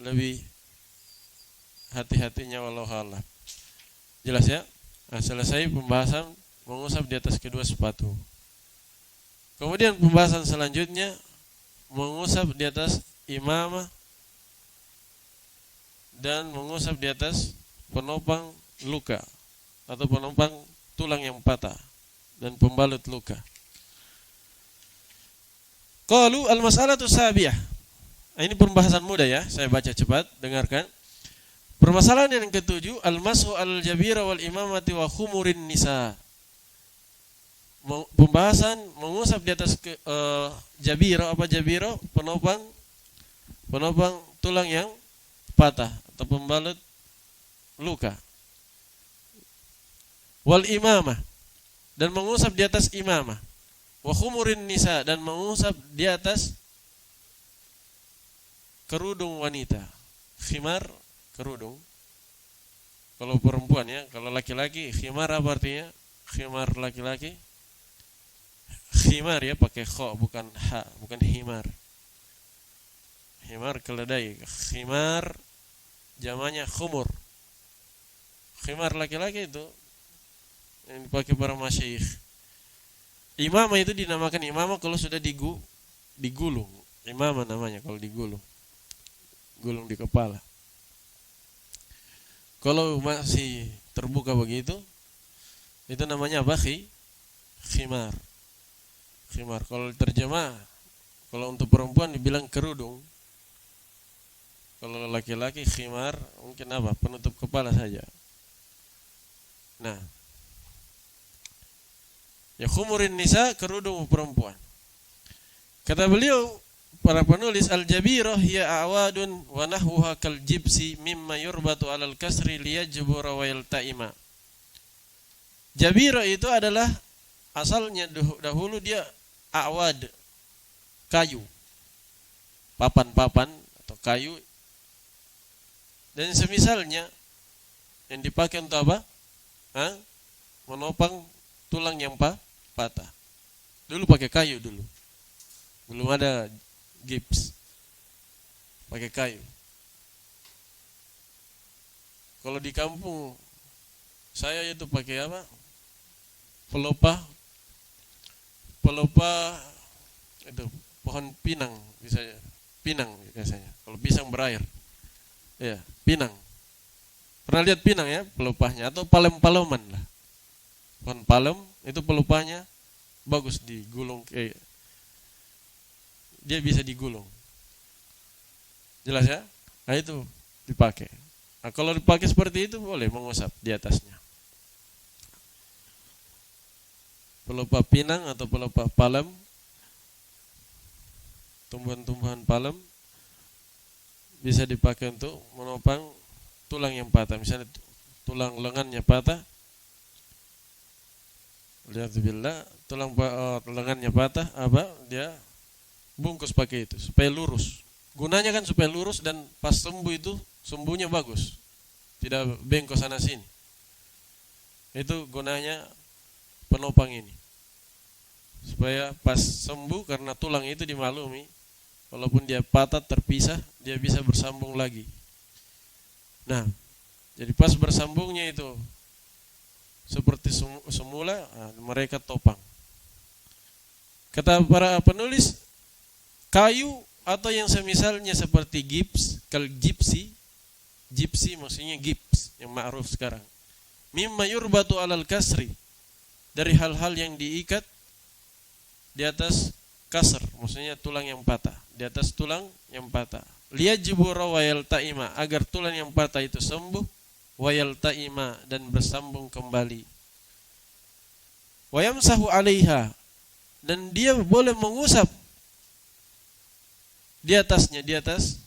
lebih hati-hatinya, wallahu a'lam. Jelas ya? Nah, selesai pembahasan mengusap di atas kedua sepatu. Kemudian pembahasan selanjutnya mengusap di atas imamah dan mengusap di atas penopang luka atau penopang tulang yang patah dan pembalut luka. Qalu al-mas'alatu sabiyah. Ini pembahasan mudah ya, saya baca cepat, dengarkan. Permasalahan yang ketujuh, al-mashu al-jabira wal imamati wa khumurin nisa. Pembahasan mengusap di atas jabira, apa jabira? Penopang penopang tulang yang patah atau pembalut luka. Wal imamah, dan mengusap di atas imamah. Wa khumurin nisa, dan mengusap di atas kerudung wanita. Khimar, kerudung. Kalau perempuan ya, kalau laki-laki khimar apa artinya? Khimar laki-laki. Khimar ya, pakai kha bukan ha, bukan himar. Himar keledai. Khimar jamannya khumur. Khimar laki-laki itu yang dipakai para masyayikh. Imamah itu dinamakan imamah kalau sudah digulung. Imamah namanya kalau digulung. Gulung di kepala. Kalau masih terbuka begitu, itu namanya apa? Khimar. Khimar. Kalau terjemah, kalau untuk perempuan dibilang kerudung. Kalau laki-laki khimar, mungkin apa? Penutup kepala saja. Nah, ya khumurin nisa, kerudung perempuan. Kata beliau, para penulis, al-jabirah hiya awadun wa nahwuha kal jibsi mimma yurbatu alal kasri liyajbura wa yaltaima. Jabirah itu adalah asalnya dahulu dia awad, kayu. Papan-papan atau kayu. Dan semisalnya yang dipakai untuk apa? Menopang tulang yang patah. Dulu pakai kayu dulu. Belum ada gips. Pakai kayu. Kalau di kampung saya itu pakai apa? Pelopah itu pohon pinang biasanya. Pinang biasanya. Kalau pisang berair. Ya, pinang. Pernah lihat pinang ya, pelopahnya atau palem-paleman lah. Pohon palem itu pelupanya bagus digulung, dia bisa digulung. Jelas ya? Nah itu dipakai. Nah kalau dipakai seperti itu boleh mengusap di atasnya. Pelupa pinang atau pelupa palem, tumbuhan-tumbuhan palem bisa dipakai untuk menopang tulang yang patah. Misalnya tulang lengannya patah, alhamdulillah, tulang lengannya patah, dia bungkus pakai itu supaya lurus. Gunanya kan supaya lurus dan pas sembuh itu sembuhnya bagus, tidak bengkok sana sini. Itu gunanya penopang ini, supaya pas sembuh, karena tulang itu dimaklumi, walaupun dia patah terpisah, dia bisa bersambung lagi. Nah, jadi pas bersambungnya itu seperti semula, mereka topang. Kata para penulis, kayu atau yang semisalnya seperti gips, kal gipsi maksudnya gips yang ma'ruf sekarang. Mimma yurbatu alal kasri, dari hal-hal yang diikat di atas kasr, maksudnya tulang yang patah, di atas tulang yang patah. Liyajbura wa yaltaima, agar tulang yang patah itu sembuh, wa yaltaima, dan bersambung kembali. Wa yamsahu 'alaiha, dan dia boleh mengusap di atasnya, di atas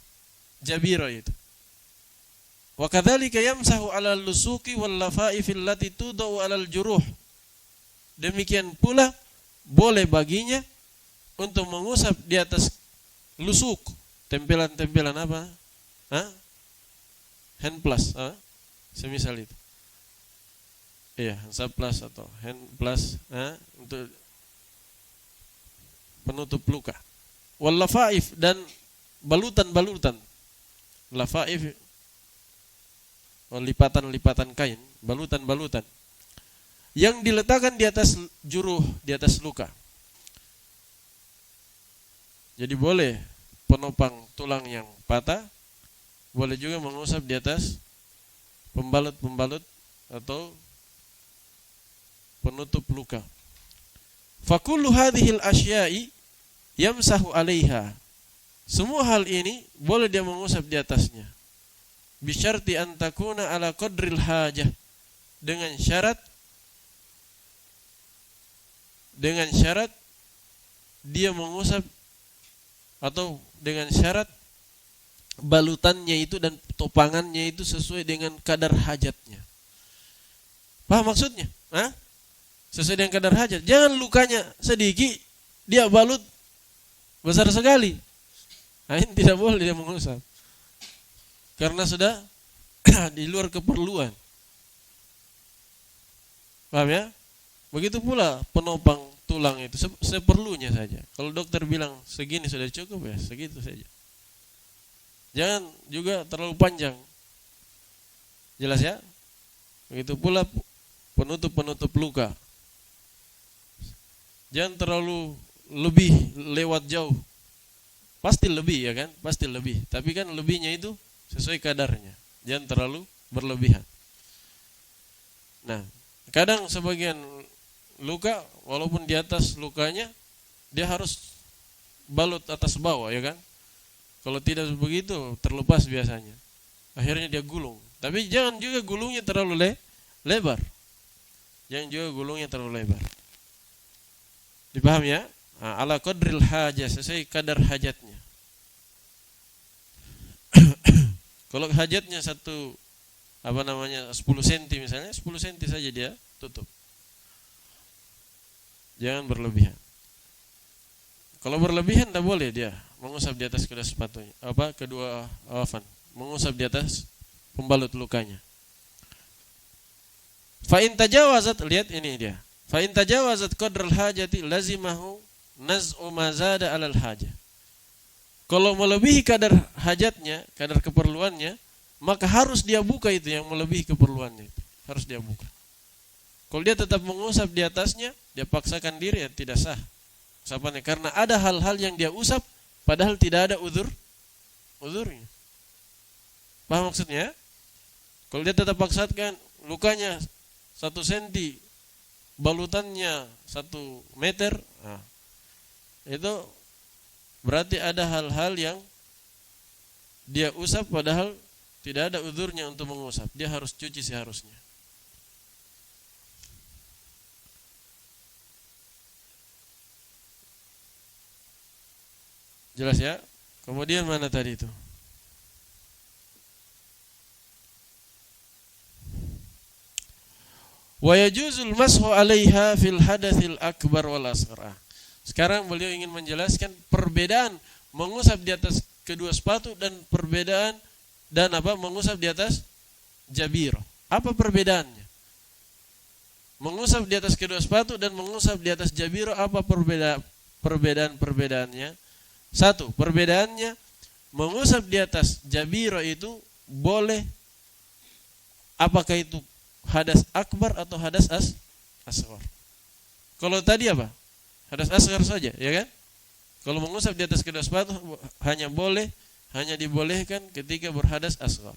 jabira itu. Wa kadzalika yamsahu 'alal lusuki wal lafa'if allati tudau 'alal juruh. Demikian pula boleh baginya untuk mengusap di atas lusuk, tempelan-tempelan apa? Hand plus, semisal itu. Iya, Hansaplast atau hand plus, untuk penutup luka. Wal lafaif, dan balutan-balutan. Lafaif, lipatan-lipatan kain, balutan-balutan yang diletakkan di atas juruh, di atas luka. Jadi boleh penopang tulang yang patah, boleh juga mengusap di atas pembalut-pembalut atau penutup luka. Fakullu hadhil asya'i yamsahu 'alaiha. Semua hal ini boleh dia mengusap di atasnya. Bisyarti an takuna ala qadril hajah, dengan syarat dia mengusap, atau dengan syarat balutannya itu dan topangannya itu sesuai dengan kadar hajatnya. Paham maksudnya? Hah? Sesuai dengan kadar hajat. Jangan lukanya sedikit, dia balut besar sekali. Nah, ini tidak boleh dia mengusap. Karena sudah di luar keperluan. Paham ya? Begitu pula penopang tulang itu seperlunya saja. Kalau dokter bilang segini sudah cukup, ya segitu saja. Jangan juga terlalu panjang. Jelas ya? Begitu pula penutup luka. Jangan terlalu lebih lewat jauh. Pasti lebih ya kan? Pasti lebih. Tapi kan lebihnya itu sesuai kadarnya. Jangan terlalu berlebihan. Nah, kadang sebagian luka walaupun di atas lukanya dia harus balut atas bawah ya kan? Kalau tidak begitu terlepas biasanya. Akhirnya dia gulung. Tapi jangan juga gulungnya terlalu lebar. Jangan juga gulungnya terlalu lebar. Dipahami ya? Nah, ala qadril hajah, sesuai kadar hajatnya. Kalau hajatnya 10 cm misalnya, 10 cm saja dia tutup. Jangan berlebihan. Kalau berlebihan tidak boleh dia mengusap di atas kedua sepatunya, mengusap di atas pembalut lukanya. Fa in tajawazat, lihat ini dia. Fa in tajawazat qadrul hajati lazimahu naz'u ma zada 'alal hajah. Kalau melebihi kadar hajatnya, kadar keperluannya, maka harus dia buka itu yang melebihi keperluannya itu. Harus dia buka. Kalau dia tetap mengusap di atasnya, dia paksakan diri, ya tidak sah usapannya, karena ada hal-hal yang dia usap padahal tidak ada uzurnya. Paham maksudnya? Kalau dia tetap paksakan lukanya 1 cm, balutannya 1 meter, nah, itu berarti ada hal-hal yang dia usap padahal tidak ada uzurnya untuk mengusap. Dia harus cuci seharusnya. Jelas ya? Kemudian mana tadi itu? Wa yajuzul mashu 'alaiha fil hadatsil akbar wal asghar. Sekarang beliau ingin menjelaskan perbedaan mengusap di atas kedua sepatu dan perbedaan mengusap di atas jabirah. Apa perbedaannya? Mengusap di atas kedua sepatu dan mengusap di atas jabirah, apa perbedaan-perbedaannya? 1, perbedaannya mengusap di atas jabirah itu boleh, apakah itu hadas akbar atau hadas asghar. Kalau tadi apa? Hadas asghar saja, ya kan? Kalau mengusap di atas kedua sepatu hanya dibolehkan ketika berhadas asghar.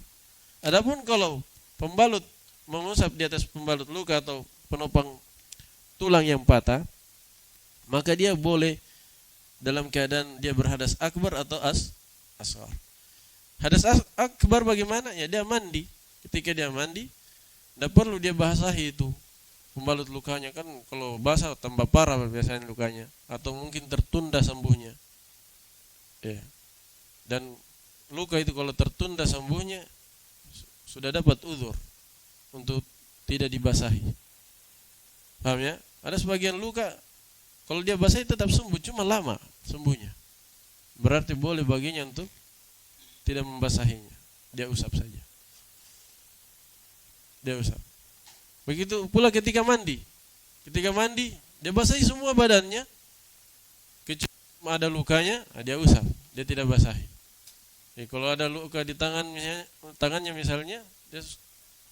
Adapun kalau pembalut mengusap di atas pembalut luka atau penopang tulang yang patah, maka dia boleh dalam keadaan dia berhadas akbar atau asghar. Hadas akbar bagaimana? Ya dia mandi. Ketika dia mandi, tidak perlu dia basahi itu pembalut lukanya, kan kalau basah tambah parah biasanya lukanya, atau mungkin tertunda sembuhnya. Ya. Dan luka itu kalau tertunda sembuhnya sudah dapat uzur untuk tidak dibasahi. Paham ya? Ada sebagian luka kalau dia basahi tetap sembuh, cuma lama sembuhnya. Berarti boleh baginya untuk tidak membasahinya. Dia usap saja. Dia usap. Begitu pula ketika mandi. Ketika mandi, dia basahi semua badannya. Kecuali ada lukanya, dia usap. Dia tidak basahi. Kalau ada luka di tangannya misalnya, dia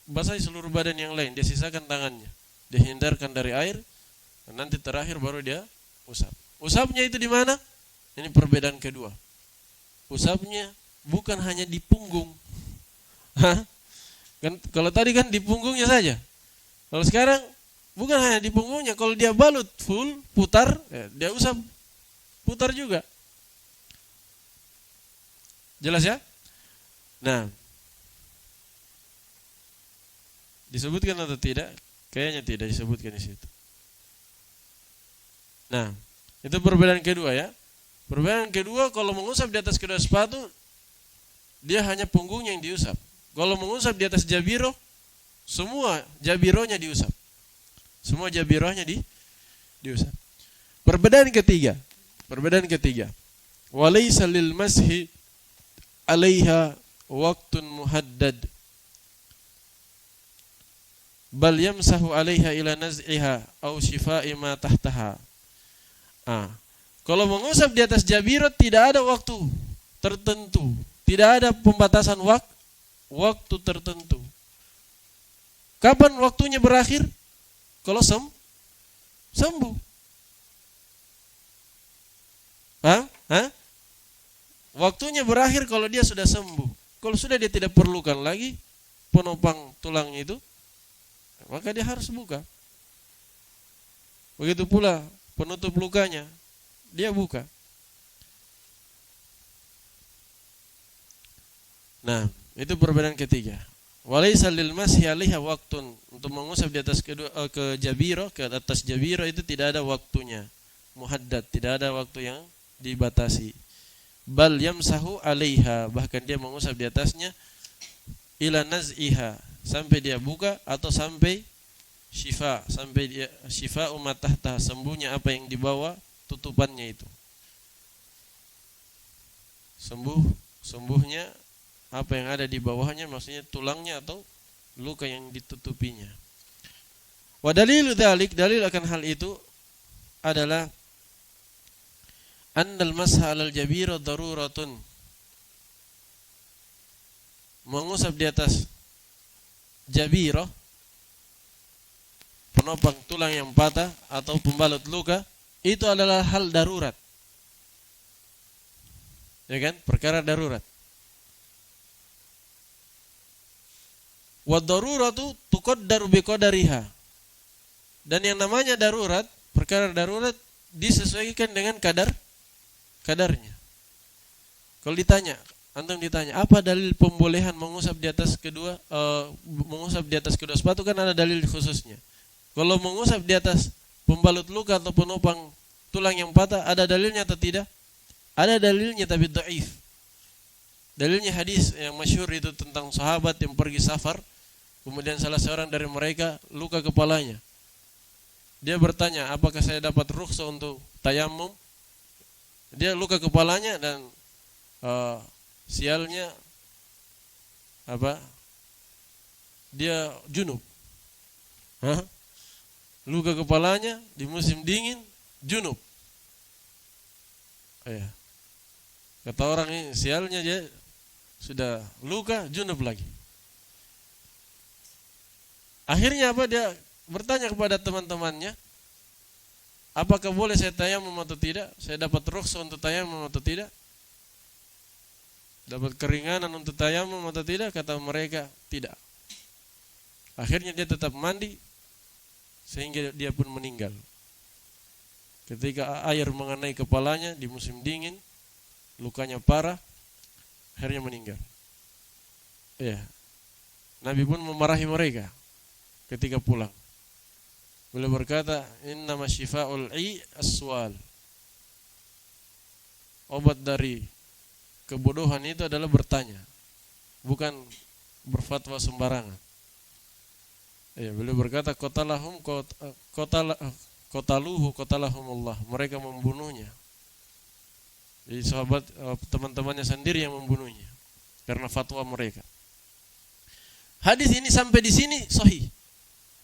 basahi seluruh badan yang lain. Dia sisakan tangannya. Dia hindarkan dari air. Nanti terakhir baru dia usap. Usapnya itu di mana? Ini perbedaan kedua. Usapnya bukan hanya di punggung. Kan kalau tadi kan di punggungnya saja. Kalau sekarang bukan hanya di punggungnya. Kalau dia balut full putar, dia usap putar juga. Jelas ya? Nah, disebutkan atau tidak? Kayaknya tidak disebutkan di situ. Nah, itu perbedaan kedua ya. Perbedaan kedua, kalau mengusap di atas kedua sepatu, dia hanya punggungnya yang diusap. Kalau mengusap di atas jabiro, semua jabironya diusap. Semua jabirohnya diusap. Perbedaan ketiga. Walaysa lil mashi 'alaiha waqtun muhaddad. Bal yamsahu 'alaiha ila naz'iha aw shifa'i ma tahtaha. Kalau mengusap di atas jabirot tidak ada waktu tertentu, tidak ada pembatasan waktu tertentu. Kapan waktunya berakhir? Kalau sembuh. Waktunya berakhir kalau dia sudah sembuh. Kalau sudah dia tidak perlukan lagi penopang tulang itu, maka dia harus buka. Begitu pula penutup lukanya, dia buka. Nah, itu perbedaan ketiga. Walaysa lil mashi 'alaiha waqtun, untuk mengusap di atas ke atas jabiro itu tidak ada waktunya. Muhaddad, tidak ada waktu yang dibatasi. Bal yamsahu 'alaiha, bahkan dia mengusap di atasnya ila naz'iha, sampai dia buka atau sampai sampai dia syifa umatahta, sembuhnya apa yang dibawa tutupannya itu. Sembuhnya apa yang ada di bawahnya, maksudnya tulangnya atau luka yang ditutupinya. Wa dalilu dzalik, dalil akan hal itu adalah annal masha 'alal jabira daruratun, mengusap di atas jabirah, penopang tulang yang patah atau pembalut luka, itu adalah hal darurat. Ya kan? Perkara darurat. Wa daruratu tuqaddaru biqadariha. Dan yang namanya darurat, perkara darurat disesuaikan dengan kadarnya. Kalau antum ditanya, apa dalil pembolehan mengusap di atas kedua sepatu, kan ada dalil khususnya. Kalau mengusap di atas pembalut luka atau penopang tulang yang patah, ada dalilnya atau tidak? Ada dalilnya, tapi dhaif. Dalilnya hadis yang masyhur itu tentang sahabat yang pergi safar, kemudian salah seorang dari mereka luka kepalanya. Dia bertanya, apakah saya dapat rukhsah untuk tayamum? Dia luka kepalanya dan sialnya dia junub. Luka kepalanya di musim dingin, junub. Kata orang ini, sialnya dia sudah luka, junub lagi. Akhirnya dia bertanya kepada teman-temannya, apakah boleh saya tayamum atau tidak? Saya dapat rukhsah untuk tayamum atau tidak? Dapat keringanan untuk tayamum atau tidak? Kata mereka, tidak. Akhirnya dia tetap mandi, sehingga dia pun meninggal. Ketika air mengenai kepalanya di musim dingin, lukanya parah, akhirnya meninggal. Nabi pun memarahi mereka ketika pulang. Beliau berkata, innama syifa'ul as-sual. Obat dari kebodohan itu adalah bertanya, bukan berfatwa sembarangan. Beliau berkata, qatalahumullah, mereka membunuhnya. Jadi teman-temannya sendiri yang membunuhnya karena fatwa mereka. Hadis ini sampai di sini sahih.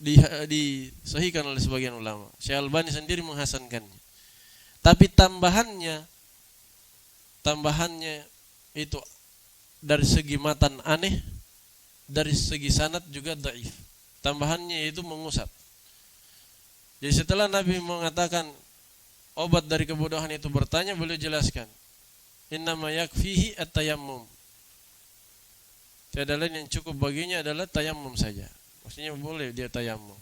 Disahihkan oleh sebagian ulama. Syekh Albani sendiri menghasankannya. Tapi tambahannya itu dari segi matan aneh, dari segi sanad juga dhaif. Tambahannya itu mengusap. Jadi setelah Nabi mengatakan obat dari kebodohan itu bertanya, beliau jelaskan, innama yakfihi at-tayammum. Tiada lain yang cukup baginya adalah tayammum saja. Maksudnya boleh dia tayamum.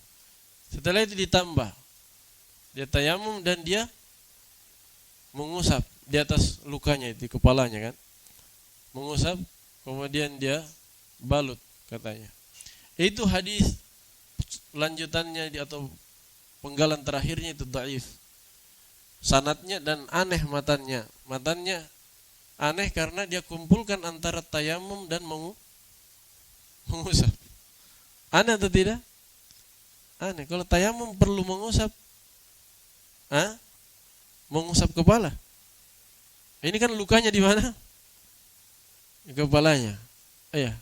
Setelah itu ditambah, dia tayamum dan dia mengusap di atas lukanya itu, di kepalanya kan. Mengusap, kemudian dia balut katanya. Itu hadis lanjutannya atau penggalan terakhirnya itu dhaif. Sanadnya dan aneh matannya. Matannya Aneh karena dia kumpulkan antara tayamum dan mengusap. Aneh atau tidak? Aneh. Kalau tayamum perlu mengusap, mengusap kepala. Ini kan lukanya di mana? Di kepalanya. Iya.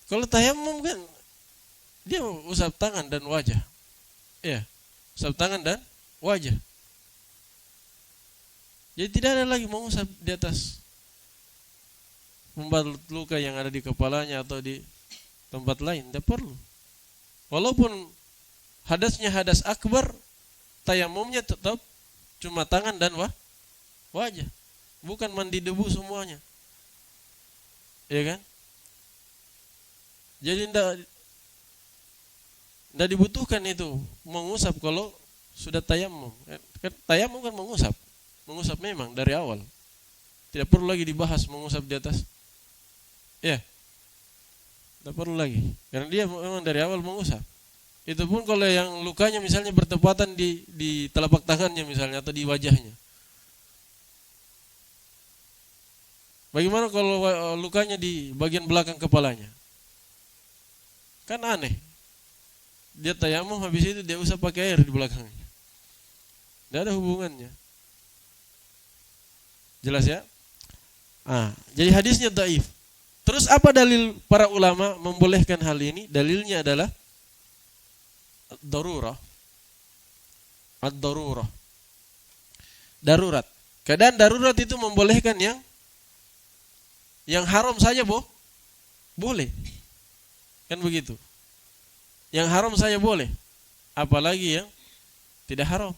Kalau tayamum kan dia usap tangan dan wajah. Iya. Usap tangan dan wajah. Jadi tidak ada lagi mengusap di atas pembalut luka yang ada di kepalanya atau di tempat lain. Tidak perlu. Walaupun hadasnya hadas akbar, tayamumnya tetap cuma tangan dan wajah. Bukan mandi debu semuanya. Iya kan? Jadi tidak dibutuhkan itu mengusap kalau sudah tayamum. Tayamum kan mengusap memang dari awal. Tidak perlu lagi dibahas mengusap di atas. Ya, tidak perlu lagi. Karena dia memang dari awal mengusap. Itu pun kalau yang lukanya misalnya bertepatan di telapak tangannya misalnya atau di wajahnya. Bagaimana kalau lukanya di bagian belakang kepalanya? Kan aneh. Dia tayamum habis itu dia usap pakai air di belakangnya. Tidak ada hubungannya. Jelas ya? Jadi hadisnya dhaif. Terus apa dalil para ulama membolehkan hal ini? Dalilnya adalah ad-darurah. Ad-darurah. Darurat. Keadaan darurat itu membolehkan yang haram saja boleh. Kan begitu. Yang haram saja boleh. Apalagi yang tidak haram.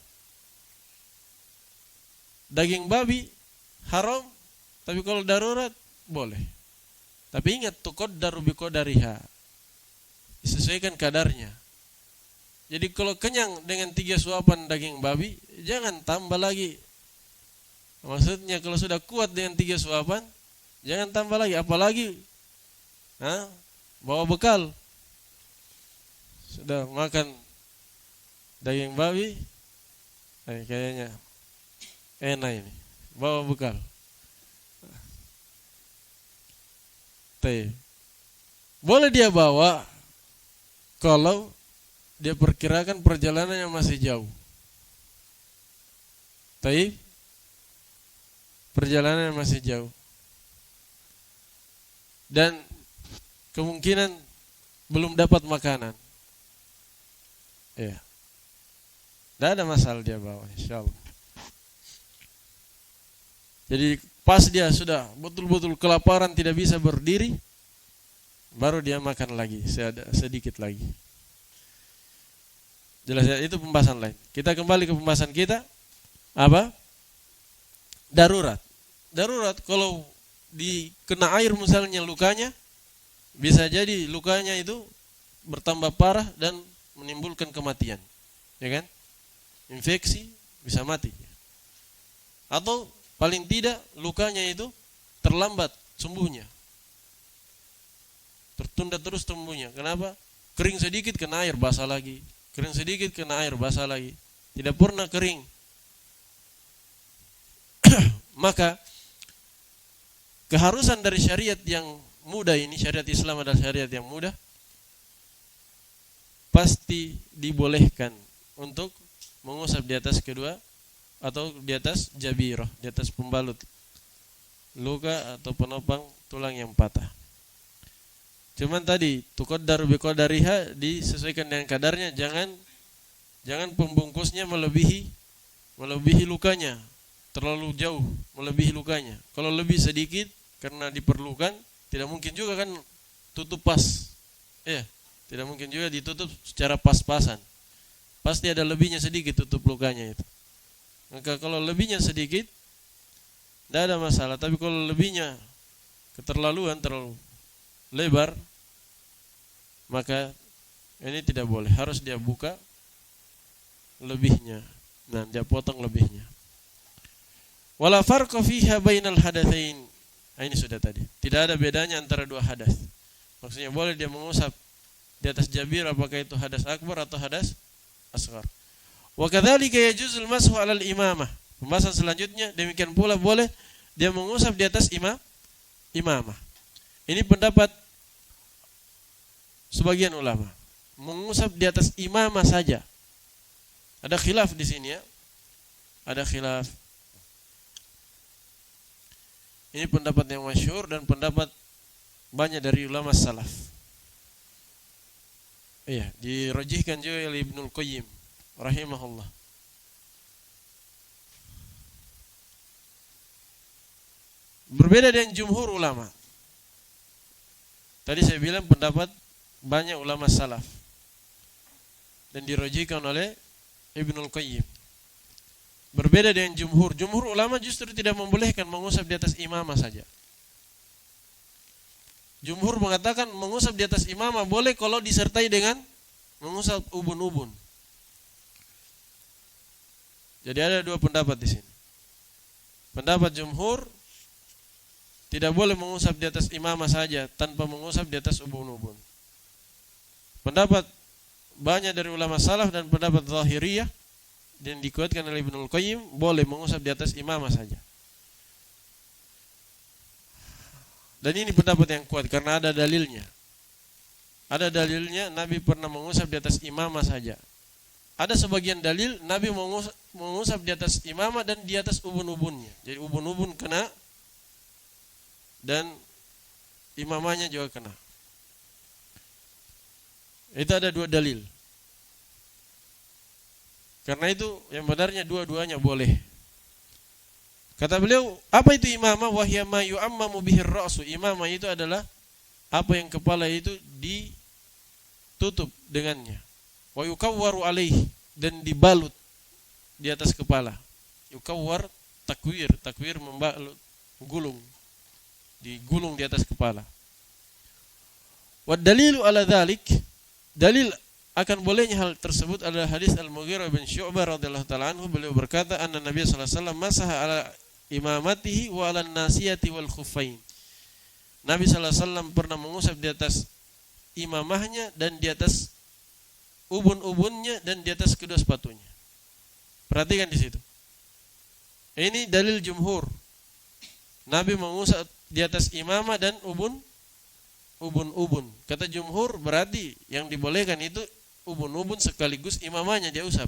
Daging babi haram, tapi kalau darurat boleh. Tapi ingat, tuqaddaru biqadariha. Disesuaikan kadarnya. Jadi kalau kenyang dengan 3 suapan daging babi, jangan tambah lagi. Maksudnya kalau sudah kuat dengan 3 suapan, jangan tambah lagi. Apalagi bawa bekal. Sudah makan daging babi, kayaknya enak ini. Bawa bekal. Boleh dia bawa kalau dia perkirakan perjalanannya masih jauh. Perjalanan masih jauh. Dan kemungkinan belum dapat makanan. Ya. Tidak ada masalah dia bawa, insyaallah. Jadi pas dia sudah betul-betul kelaparan tidak bisa berdiri, baru dia makan lagi, sedikit lagi. Jelas ya, itu pembahasan lain. Kita kembali ke pembahasan kita. Apa? Darurat. Darurat kalau dikena air misalnya lukanya, bisa jadi lukanya itu bertambah parah dan menimbulkan kematian. Ya kan? Infeksi, bisa mati. Atau paling tidak lukanya itu terlambat sembuhnya. Tertunda terus sembuhnya. Kenapa? Kering sedikit kena air basah lagi. Kering sedikit kena air basah lagi. Tidak pernah kering. Maka keharusan dari syariat yang mudah ini, syariat Islam adalah syariat yang mudah, pasti dibolehkan untuk mengusap di atas kedua atau di atas jabirah, di atas pembalut luka atau penopang tulang yang patah. Cuman tadi tuqaddaru biqadariha, disesuaikan dengan kadarnya, jangan pembungkusnya melebihi lukanya, terlalu jauh melebihi lukanya. Kalau lebih sedikit karena diperlukan, tidak mungkin juga kan tutup pas. Tidak mungkin juga ditutup secara pas-pasan. Pasti ada lebihnya sedikit tutup lukanya itu. Maka kalau lebihnya sedikit, tidak ada masalah. Tapi kalau lebihnya keterlaluan, terlalu lebar, maka ini tidak boleh. Harus dia buka lebihnya. Nah, dia potong lebihnya. Wala farqa fiha bainal hadatsain. Ini sudah tadi. Tidak ada bedanya antara dua hadas. Maksudnya boleh dia mengusap di atas jabir, apakah itu hadas akbar atau hadas asghar. Wa kadzalika yajuzul mashu 'alal imamah. Pembahasan selanjutnya demikian pula boleh dia mengusap di atas imamah. Ini pendapat sebagian ulama. Mengusap di atas imamah saja. Ada khilaf di sini ya. Ada khilaf. Ini pendapat yang masyhur dan pendapat banyak dari ulama salaf. Iya, dirajihkan juga oleh Ibnul Qayyim rahimahullah. Berbeda dengan jumhur ulama. Tadi saya bilang pendapat banyak ulama salaf dan dirajihkan oleh Ibnul Qayyim. Berbeda dengan jumhur. Jumhur ulama justru tidak membolehkan mengusap di atas imamah saja. Jumhur mengatakan mengusap di atas imamah boleh kalau disertai dengan mengusap ubun-ubun. Jadi ada dua pendapat di sini. Pendapat jumhur tidak boleh mengusap di atas imamah saja tanpa mengusap di atas ubun-ubun. Pendapat banyak dari ulama salaf dan pendapat zahiriyah dan dikuatkan oleh Ibnul Qayyim boleh mengusap di atas imamah saja. Dan ini pendapat yang kuat karena ada dalilnya. Ada dalilnya Nabi pernah mengusap di atas imamah saja. Ada sebagian dalil Nabi mengusap di atas imamah dan di atas ubun-ubunnya. Jadi ubun-ubun kena dan imamahnya juga kena. Itu ada dua dalil. Karena itu yang benarnya dua-duanya boleh. Kata beliau, apa itu imamah? Wahya ma yu'ammamu bihir ra'su. Imamah itu adalah apa yang kepala itu ditutup dengannya. Wa yukawwaru alaihi, dan dibalut di atas kepala. Yukawwar takwir, takwir membalut, gulung. Digulung di atas kepala. Wa dalilu ala dzalik, dalil akan bolehnya hal tersebut adalah hadis Al-Mughirah bin Syu'bah radhiyallahu taala anhu. Beliau berkata, anna Nabi sallallahu alaihi wasallam masaha ala imamatihi wa ala nasiyati wal khuffain. Nabi sallallahu alaihi wasallam pernah mengusap di atas imamahnya dan di atas ubun-ubunnya dan di atas kedua sepatunya. Perhatikan di situ. Ini dalil jumhur. Nabi mengusap di atas imamah dan ubun-ubun. Kata jumhur berarti yang dibolehkan itu ubun-ubun sekaligus imamahnya dia usap.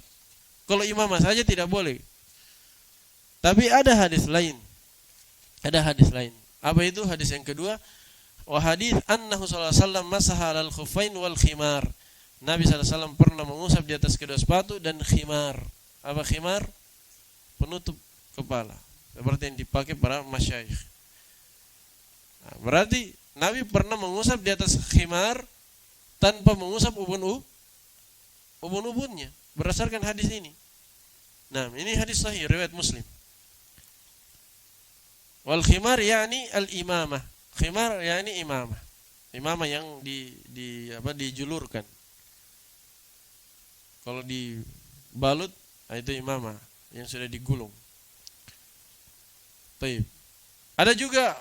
Kalau imamah saja tidak boleh. Tapi ada hadis lain. Ada hadis lain. Apa itu hadis yang kedua? Wa hadis annahu sallallahu alaihi wasallam masaha 'alal khuffain wal khimar. Nabi sallallahu alaihi wasallam pernah mengusap di atas kedua sepatu dan khimar. Apa khimar? Penutup kepala. Seperti yang dipakai para masyayikh. Nah, berarti Nabi pernah mengusap di atas khimar tanpa mengusap ubun-ubunnya berdasarkan hadis ini. Nah, ini hadis sahih riwayat Muslim. Wal khimar yakni al-imamah. Khimar yakni imamah. Imamah yang dijulurkan. Kalau dibalut, itu imamah yang sudah digulung. Baik. Ada juga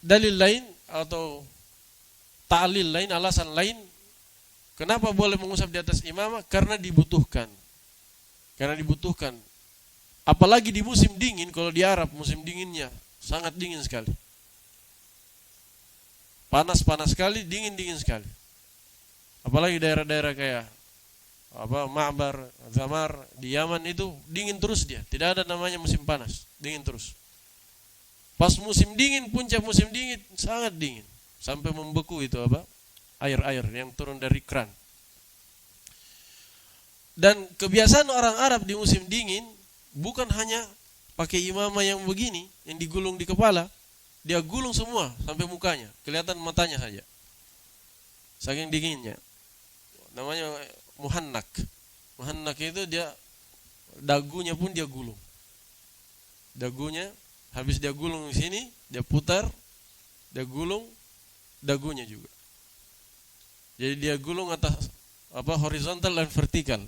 dalil lain atau ta'lil lain, alasan lain kenapa boleh mengusap di atas imamah? Karena dibutuhkan. Karena dibutuhkan. Apalagi di musim dingin, kalau di Arab musim dinginnya sangat dingin sekali. Panas-panas sekali, dingin-dingin sekali. Apalagi daerah-daerah kayak Ma'bar, Zamar di Yaman itu dingin terus dia. Tidak ada namanya musim panas, dingin terus. Pas musim dingin, puncak musim dingin sangat dingin sampai membeku itu air-air yang turun dari kran. Dan kebiasaan orang Arab di musim dingin bukan hanya pakai imamah yang begini yang digulung di kepala, dia gulung semua sampai mukanya, kelihatan matanya saja. Saking dinginnya. Namanya muhannak. Muhannak itu dia dagunya pun dia gulung. Dagunya habis dia gulung di sini, dia putar, dia gulung dagunya juga. Jadi dia gulung atas horizontal dan vertikal.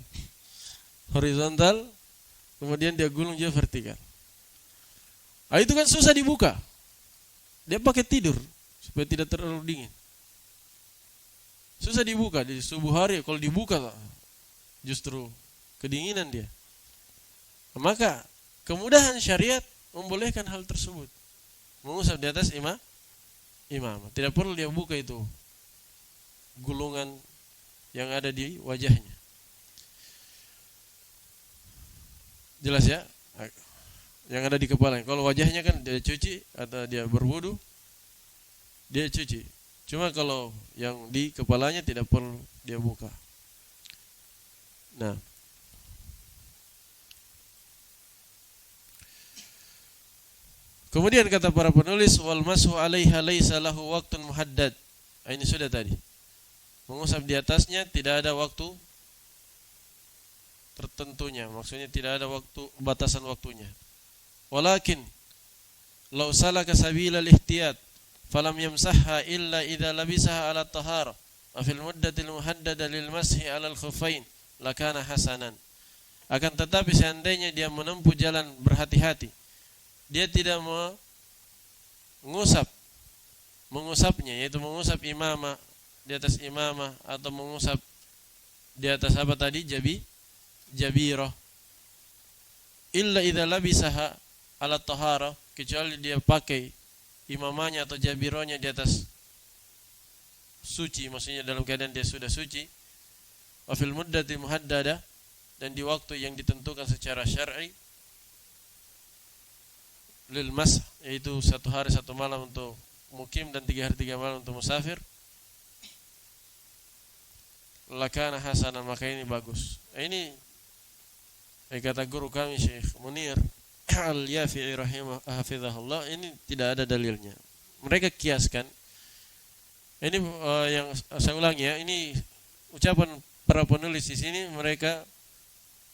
Horizontal, kemudian dia gulung juga vertikal. Ah, itu kan susah dibuka. Dia pakai tidur supaya tidak terlalu dingin. Susah dibuka di subuh hari. Kalau dibuka justru kedinginan dia. Maka kemudahan syariat membolehkan hal tersebut. Mengusap di atas imam. Tidak perlu dia buka itu gulungan yang ada di wajahnya. Jelas ya? Yang ada di kepala. Kalau wajahnya kan dia cuci atau dia berwudu, dia cuci. Cuma kalau yang di kepalanya tidak perlu dia buka. Nah, kemudian kata para penulis, wal mashu 'alaiha laisa lahu waqtun muhaddad. Ini sudah tadi. Mengusap di atasnya tidak ada waktu tertentunya, maksudnya tidak ada waktu batasan waktunya. Walakin law salaka sabila al-ihtiyat falam yamsahha illa idza labisaha ala at-tahara wa fil muddatil muhaddada lil mashi ala al-khuffain lakana hasanan. Akan tetapi seandainya dia menempuh jalan berhati-hati, dia tidak mengusapnya, yaitu mengusap imamah di atas imamah atau mengusap di atas apa tadi, jabirah, illa idza labisaha ala tahara, kecuali dia pakai imamahnya atau jabirohnya di atas suci, maksudnya dalam keadaan dia sudah suci, wa fil muddati muhaddada, dan di waktu yang ditentukan secara syar'i, lil mas, yaitu 1 hari 1 malam untuk mukim dan 3 hari 3 malam untuk musafir, lakana hasanan, maka ini bagus. Ini kata guru kami Syekh Munir Al-Yafi'i rahimahullah, ini tidak ada dalilnya. Mereka kiaskan. Ini yang saya ulangi ya, ini ucapan para penulis di sini, mereka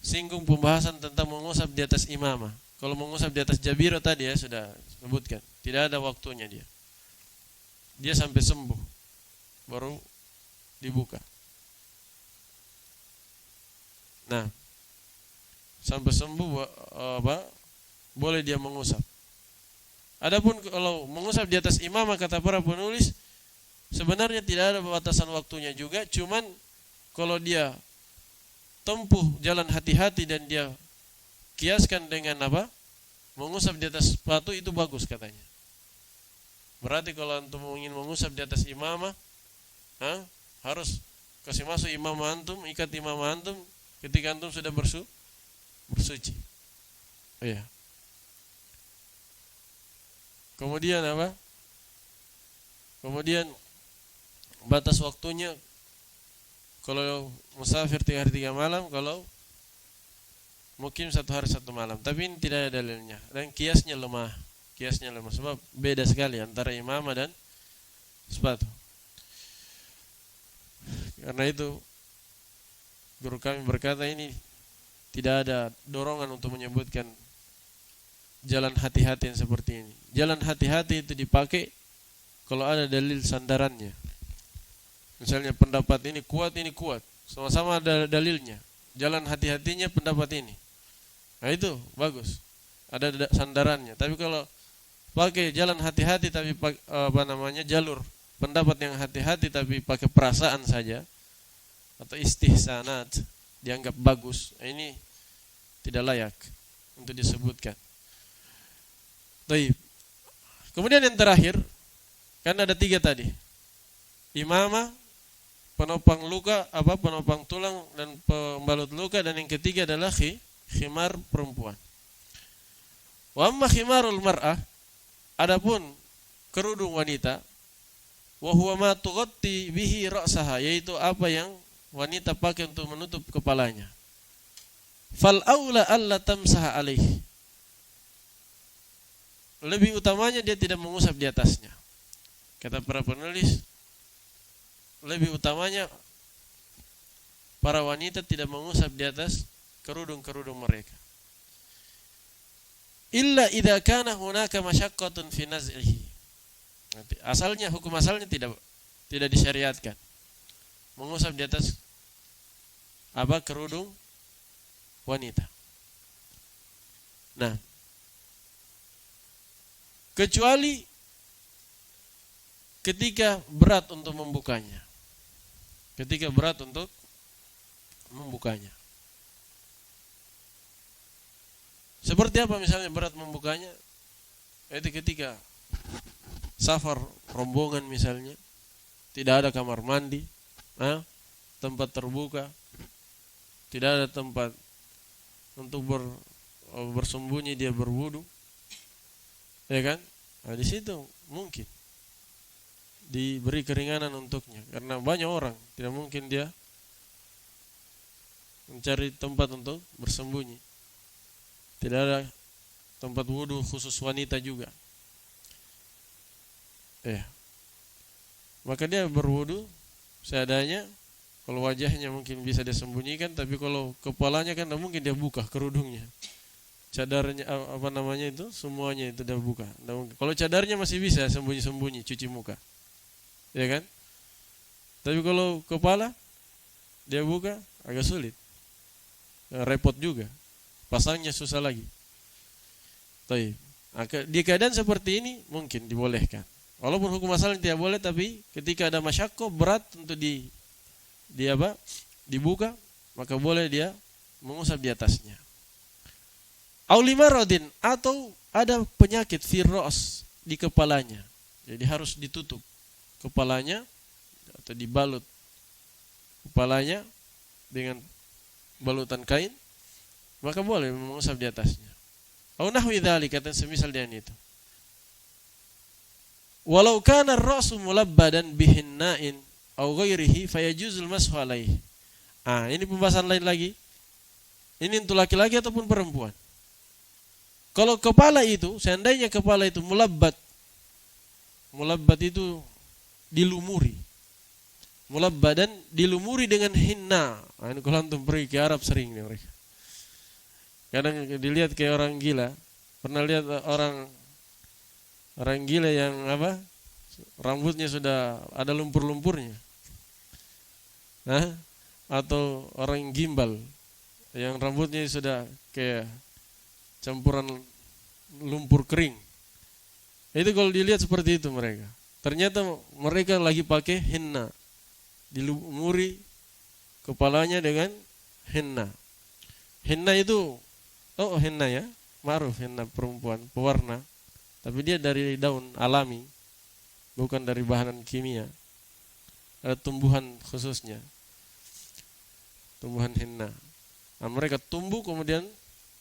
singgung pembahasan tentang mengusap di atas imamah. Kalau mengusap di atas jabiro tadi ya sudah sebutkan, tidak ada waktunya dia. Dia sampai sembuh baru dibuka. Nah, sampai sembuh boleh dia mengusap. Adapun kalau mengusap di atas imamah, kata para penulis, sebenarnya tidak ada batasan waktunya juga, cuman kalau dia tempuh jalan hati-hati dan dia kiaskan dengan apa? Mengusap di atas sepatu, itu bagus katanya. Berarti kalau antum ingin mengusap di atas imamah, harus kasih masuk imamah antum, ikat imamah antum ketika antum sudah bersuci. Iya. Kemudian apa? Kemudian batas waktunya, kalau musafir 3 hari 3 malam, kalau mukim 1 hari 1 malam. Tapi ini tidak ada dalilnya. Dan kiasnya lemah. Sebab beda sekali antara imamah dan sepatu. Karena itu guru kami berkata ini tidak ada dorongan untuk menyebutkan jalan hati-hati yang seperti ini. Jalan hati-hati itu dipakai kalau ada dalil sandarannya. Misalnya pendapat ini kuat, sama-sama ada dalilnya. Jalan hati-hatinya pendapat ini. Nah itu bagus, ada sandarannya. Tapi kalau pakai jalan hati-hati tapi jalur pendapat yang hati-hati tapi pakai perasaan saja atau istihsanat, dianggap bagus, ini tidak layak untuk disebutkan. Baik. Kemudian yang terakhir, kan ada 3 tadi. Imamah, penopang luka, penopang tulang dan pembalut luka, dan yang ketiga adalah khimar perempuan. Wa amma khimarul mar'ah, adapun kerudung wanita, wa huwa ma tughatti bihi ra'saha, yaitu apa yang wanita pakai untuk menutup kepalanya. Fal aula alla tamsaha alaihi, lebih utamanya dia tidak mengusap di atasnya. Kata para penulis, lebih utamanya para wanita tidak mengusap di atas kerudung-kerudung mereka. Illa idza kana hunaka masyaqqatun fi naz'ihi. Asalnya, hukum asalnya tidak disyariatkan mengusap di atas kerudung wanita. Nah, kecuali ketika berat untuk membukanya. Seperti apa misalnya berat membukanya? Itu ketika safar rombongan misalnya, tidak ada kamar mandi, tempat terbuka, tidak ada tempat untuk bersembunyi, dia berwudu, ya kan? Nah, di situ mungkin diberi keringanan untuknya, karena banyak orang tidak mungkin dia mencari tempat untuk bersembunyi. Tidak ada tempat wudu khusus wanita juga. Maka dia berwudu seadanya. Kalau wajahnya mungkin bisa dia sembunyikan, tapi kalau kepalanya kan tidak mungkin dia buka kerudungnya. Cadarnya itu semuanya itu dia buka. Kalau cadarnya masih bisa sembunyi-sembunyi cuci muka. Ya kan? Tapi kalau kepala dia buka agak sulit. Repot juga. Pasangnya susah lagi. Di keadaan seperti ini mungkin dibolehkan. Walaupun hukum asalnya tidak boleh, tapi ketika ada masyakko berat untuk dibuka, maka boleh dia mengusap di atasnya. Aulimarodin, atau ada penyakit virus di kepalanya, jadi harus ditutup kepalanya atau dibalut kepalanya dengan balutan kain, maka boleh mengusap di atasnya. Au nahwi dzalika, dan semisal dengan itu. Walau kana ar-ra'su mulabbadan bihinna'in aw ghairihi fayajuzul mashu alaihi. Ini pembahasan lain lagi. Ini untuk laki-laki ataupun perempuan. Kalau kepala itu, seandainya kepala itu mulabbat itu dilumuri. Mulabbadan dilumuri dengan hinna. Ini kalau antum pergi ke Arab sering nih mereka. Kadang dilihat kayak orang gila. Pernah lihat orang gila yang rambutnya sudah ada lumpur-lumpurnya. Atau orang gimbal yang rambutnya sudah kayak campuran lumpur kering. Itu kalau dilihat seperti itu mereka. Ternyata mereka lagi pakai henna. Dilumuri kepalanya dengan henna. Henna itu henna ya, ma'ruf henna perempuan, pewarna. Tapi dia dari daun alami, bukan dari bahan kimia. Ada tumbuhan khususnya, tumbuhan henna. Mereka tumbuh kemudian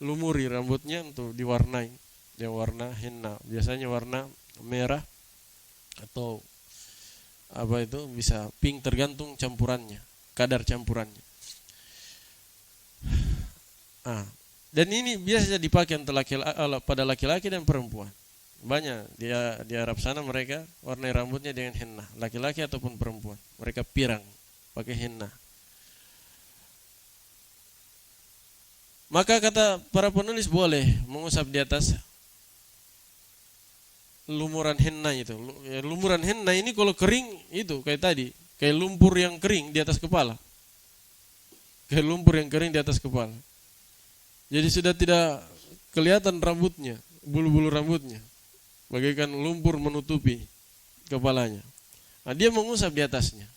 lumuri rambutnya untuk diwarnai. Dia warna henna, biasanya warna merah atau bisa pink, tergantung campurannya, kadar campurannya. Dan ini biasa dipakai untuk pada laki-laki dan perempuan. Banyak di Arab sana mereka warnai rambutnya dengan henna, laki-laki ataupun perempuan. Mereka pirang pakai henna. Maka kata para penulis boleh mengusap di atas lumuran henna itu. Lumuran henna ini kalau kering itu kayak tadi, kayak lumpur yang kering di atas kepala. Kayak lumpur yang kering di atas kepala. Jadi sudah tidak kelihatan rambutnya, bulu-bulu rambutnya. Bagaikan lumpur menutupi kepalanya. Dia mengusap di atasnya.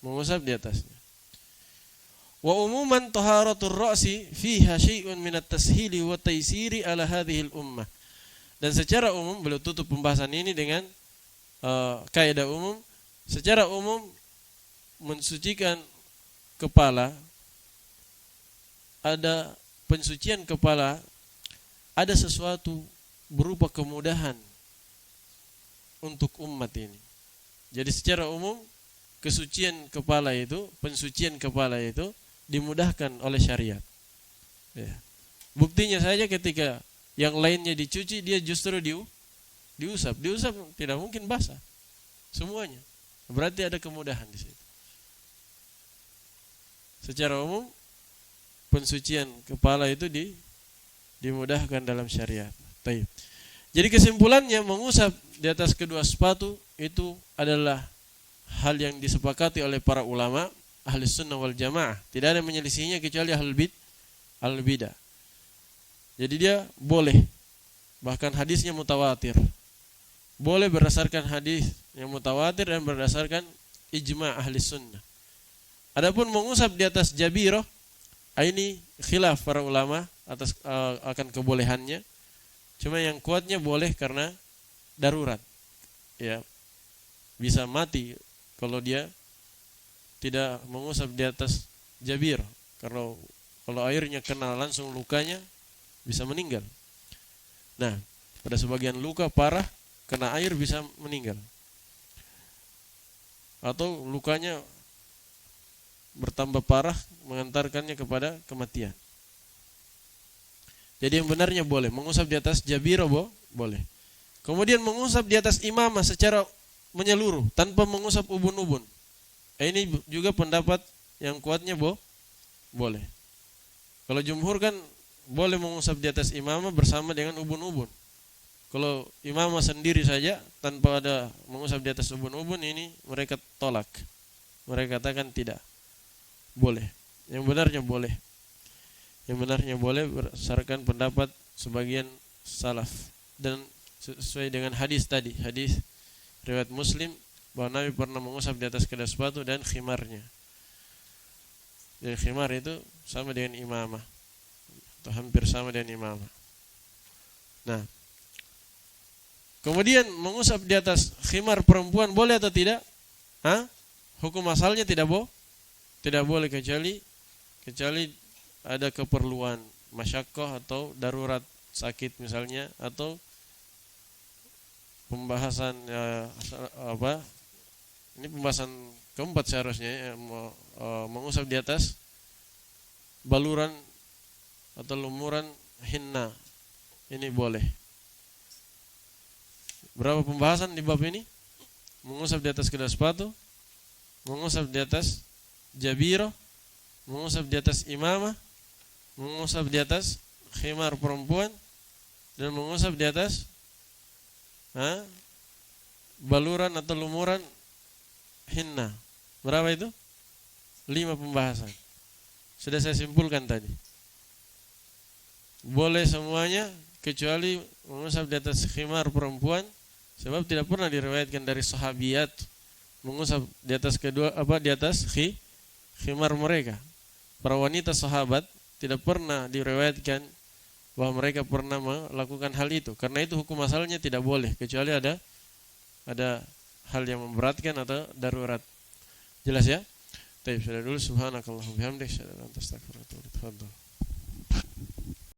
Mengusap di atasnya. Wa umuman taharatur ra'si fiha syai'un minat tashili wa taysiri ala hadhil ummah. Dan secara umum, beliau tutup pembahasan ini dengan kaidah umum. Secara umum mensucikan kepala, ada pensucian kepala, ada sesuatu berupa kemudahan untuk umat ini. Jadi secara umum kesucian kepala itu, pensucian kepala itu dimudahkan oleh syariat. Buktinya saja ketika yang lainnya dicuci, dia justru diusap. Diusap tidak mungkin basah semuanya. Berarti ada kemudahan di situ. Secara umum pensucian kepala itu dimudahkan dalam syariat. Baik. Jadi kesimpulannya, mengusap di atas kedua sepatu itu adalah hal yang disepakati oleh para ulama ahli sunnah wal jamaah. Tidak ada menyelisihinya kecuali ahlul bidah. Jadi dia boleh, bahkan hadisnya mutawatir. Boleh berdasarkan hadis yang mutawatir dan berdasarkan ijma' ahli sunnah. Adapun mengusap di atas jabirah, Ini khilaf para ulama atas akan kebolehannya. Cuma yang kuatnya boleh karena darurat. Ya. Bisa mati kalau dia tidak mengusap di atas jabir. Kalau airnya kena langsung lukanya bisa meninggal. Nah, pada sebagian luka parah kena air bisa meninggal. Atau lukanya bertambah parah mengantarkannya kepada kematian. Jadi yang benarnya boleh mengusap di atas jabir boleh. Kemudian mengusap di atas imamah secara menyeluruh tanpa mengusap ubun-ubun. Ini juga pendapat yang kuatnya boleh. Kalau jumhur kan boleh mengusap di atas imamah bersama dengan ubun-ubun. Kalau imamah sendiri saja tanpa ada mengusap di atas ubun-ubun, ini mereka tolak. Mereka katakan tidak boleh. Yang benarnya boleh. Yang benarnya boleh berdasarkan pendapat sebagian salaf dan sesuai dengan hadis tadi, hadis riwayat Muslim bahwa Nabi pernah mengusap di atas kedai sepatu dan khimarnya. Dan khimar itu sama dengan imamah atau hampir sama dengan imamah. Nah, kemudian mengusap di atas khimar perempuan boleh atau tidak? Hukum asalnya tidak boleh kecuali ada keperluan masyaqqah atau darurat sakit misalnya, atau pembahasan ini pembahasan keempat seharusnya mengusap di atas baluran atau lumuran hinna, ini boleh. Berapa pembahasan di bab ini? Mengusap di atas kedai sepatu, mengusap di atas jabiro, mengusap di atas imamah, mengusap di atas khimar perempuan, dan mengusap di atas baluran atau lumuran hinna. Berapa itu? 5 pembahasan. Sudah saya simpulkan tadi. Boleh semuanya kecuali mengusap di atas khimar perempuan, sebab tidak pernah diriwayatkan dari sahabiyat mengusap di atas di atas khimar mereka. Para wanita sahabat tidak pernah diriwayatkan bahwa mereka pernah melakukan hal itu. Karena itu hukum asalnya tidak boleh kecuali ada hal yang memberatkan atau darurat. Jelas ya? Baik, sudah dulu. Subhanakallahumma bihamdika asyhadu an la ilaha illa anta astaghfiruka wa atubu ilaik.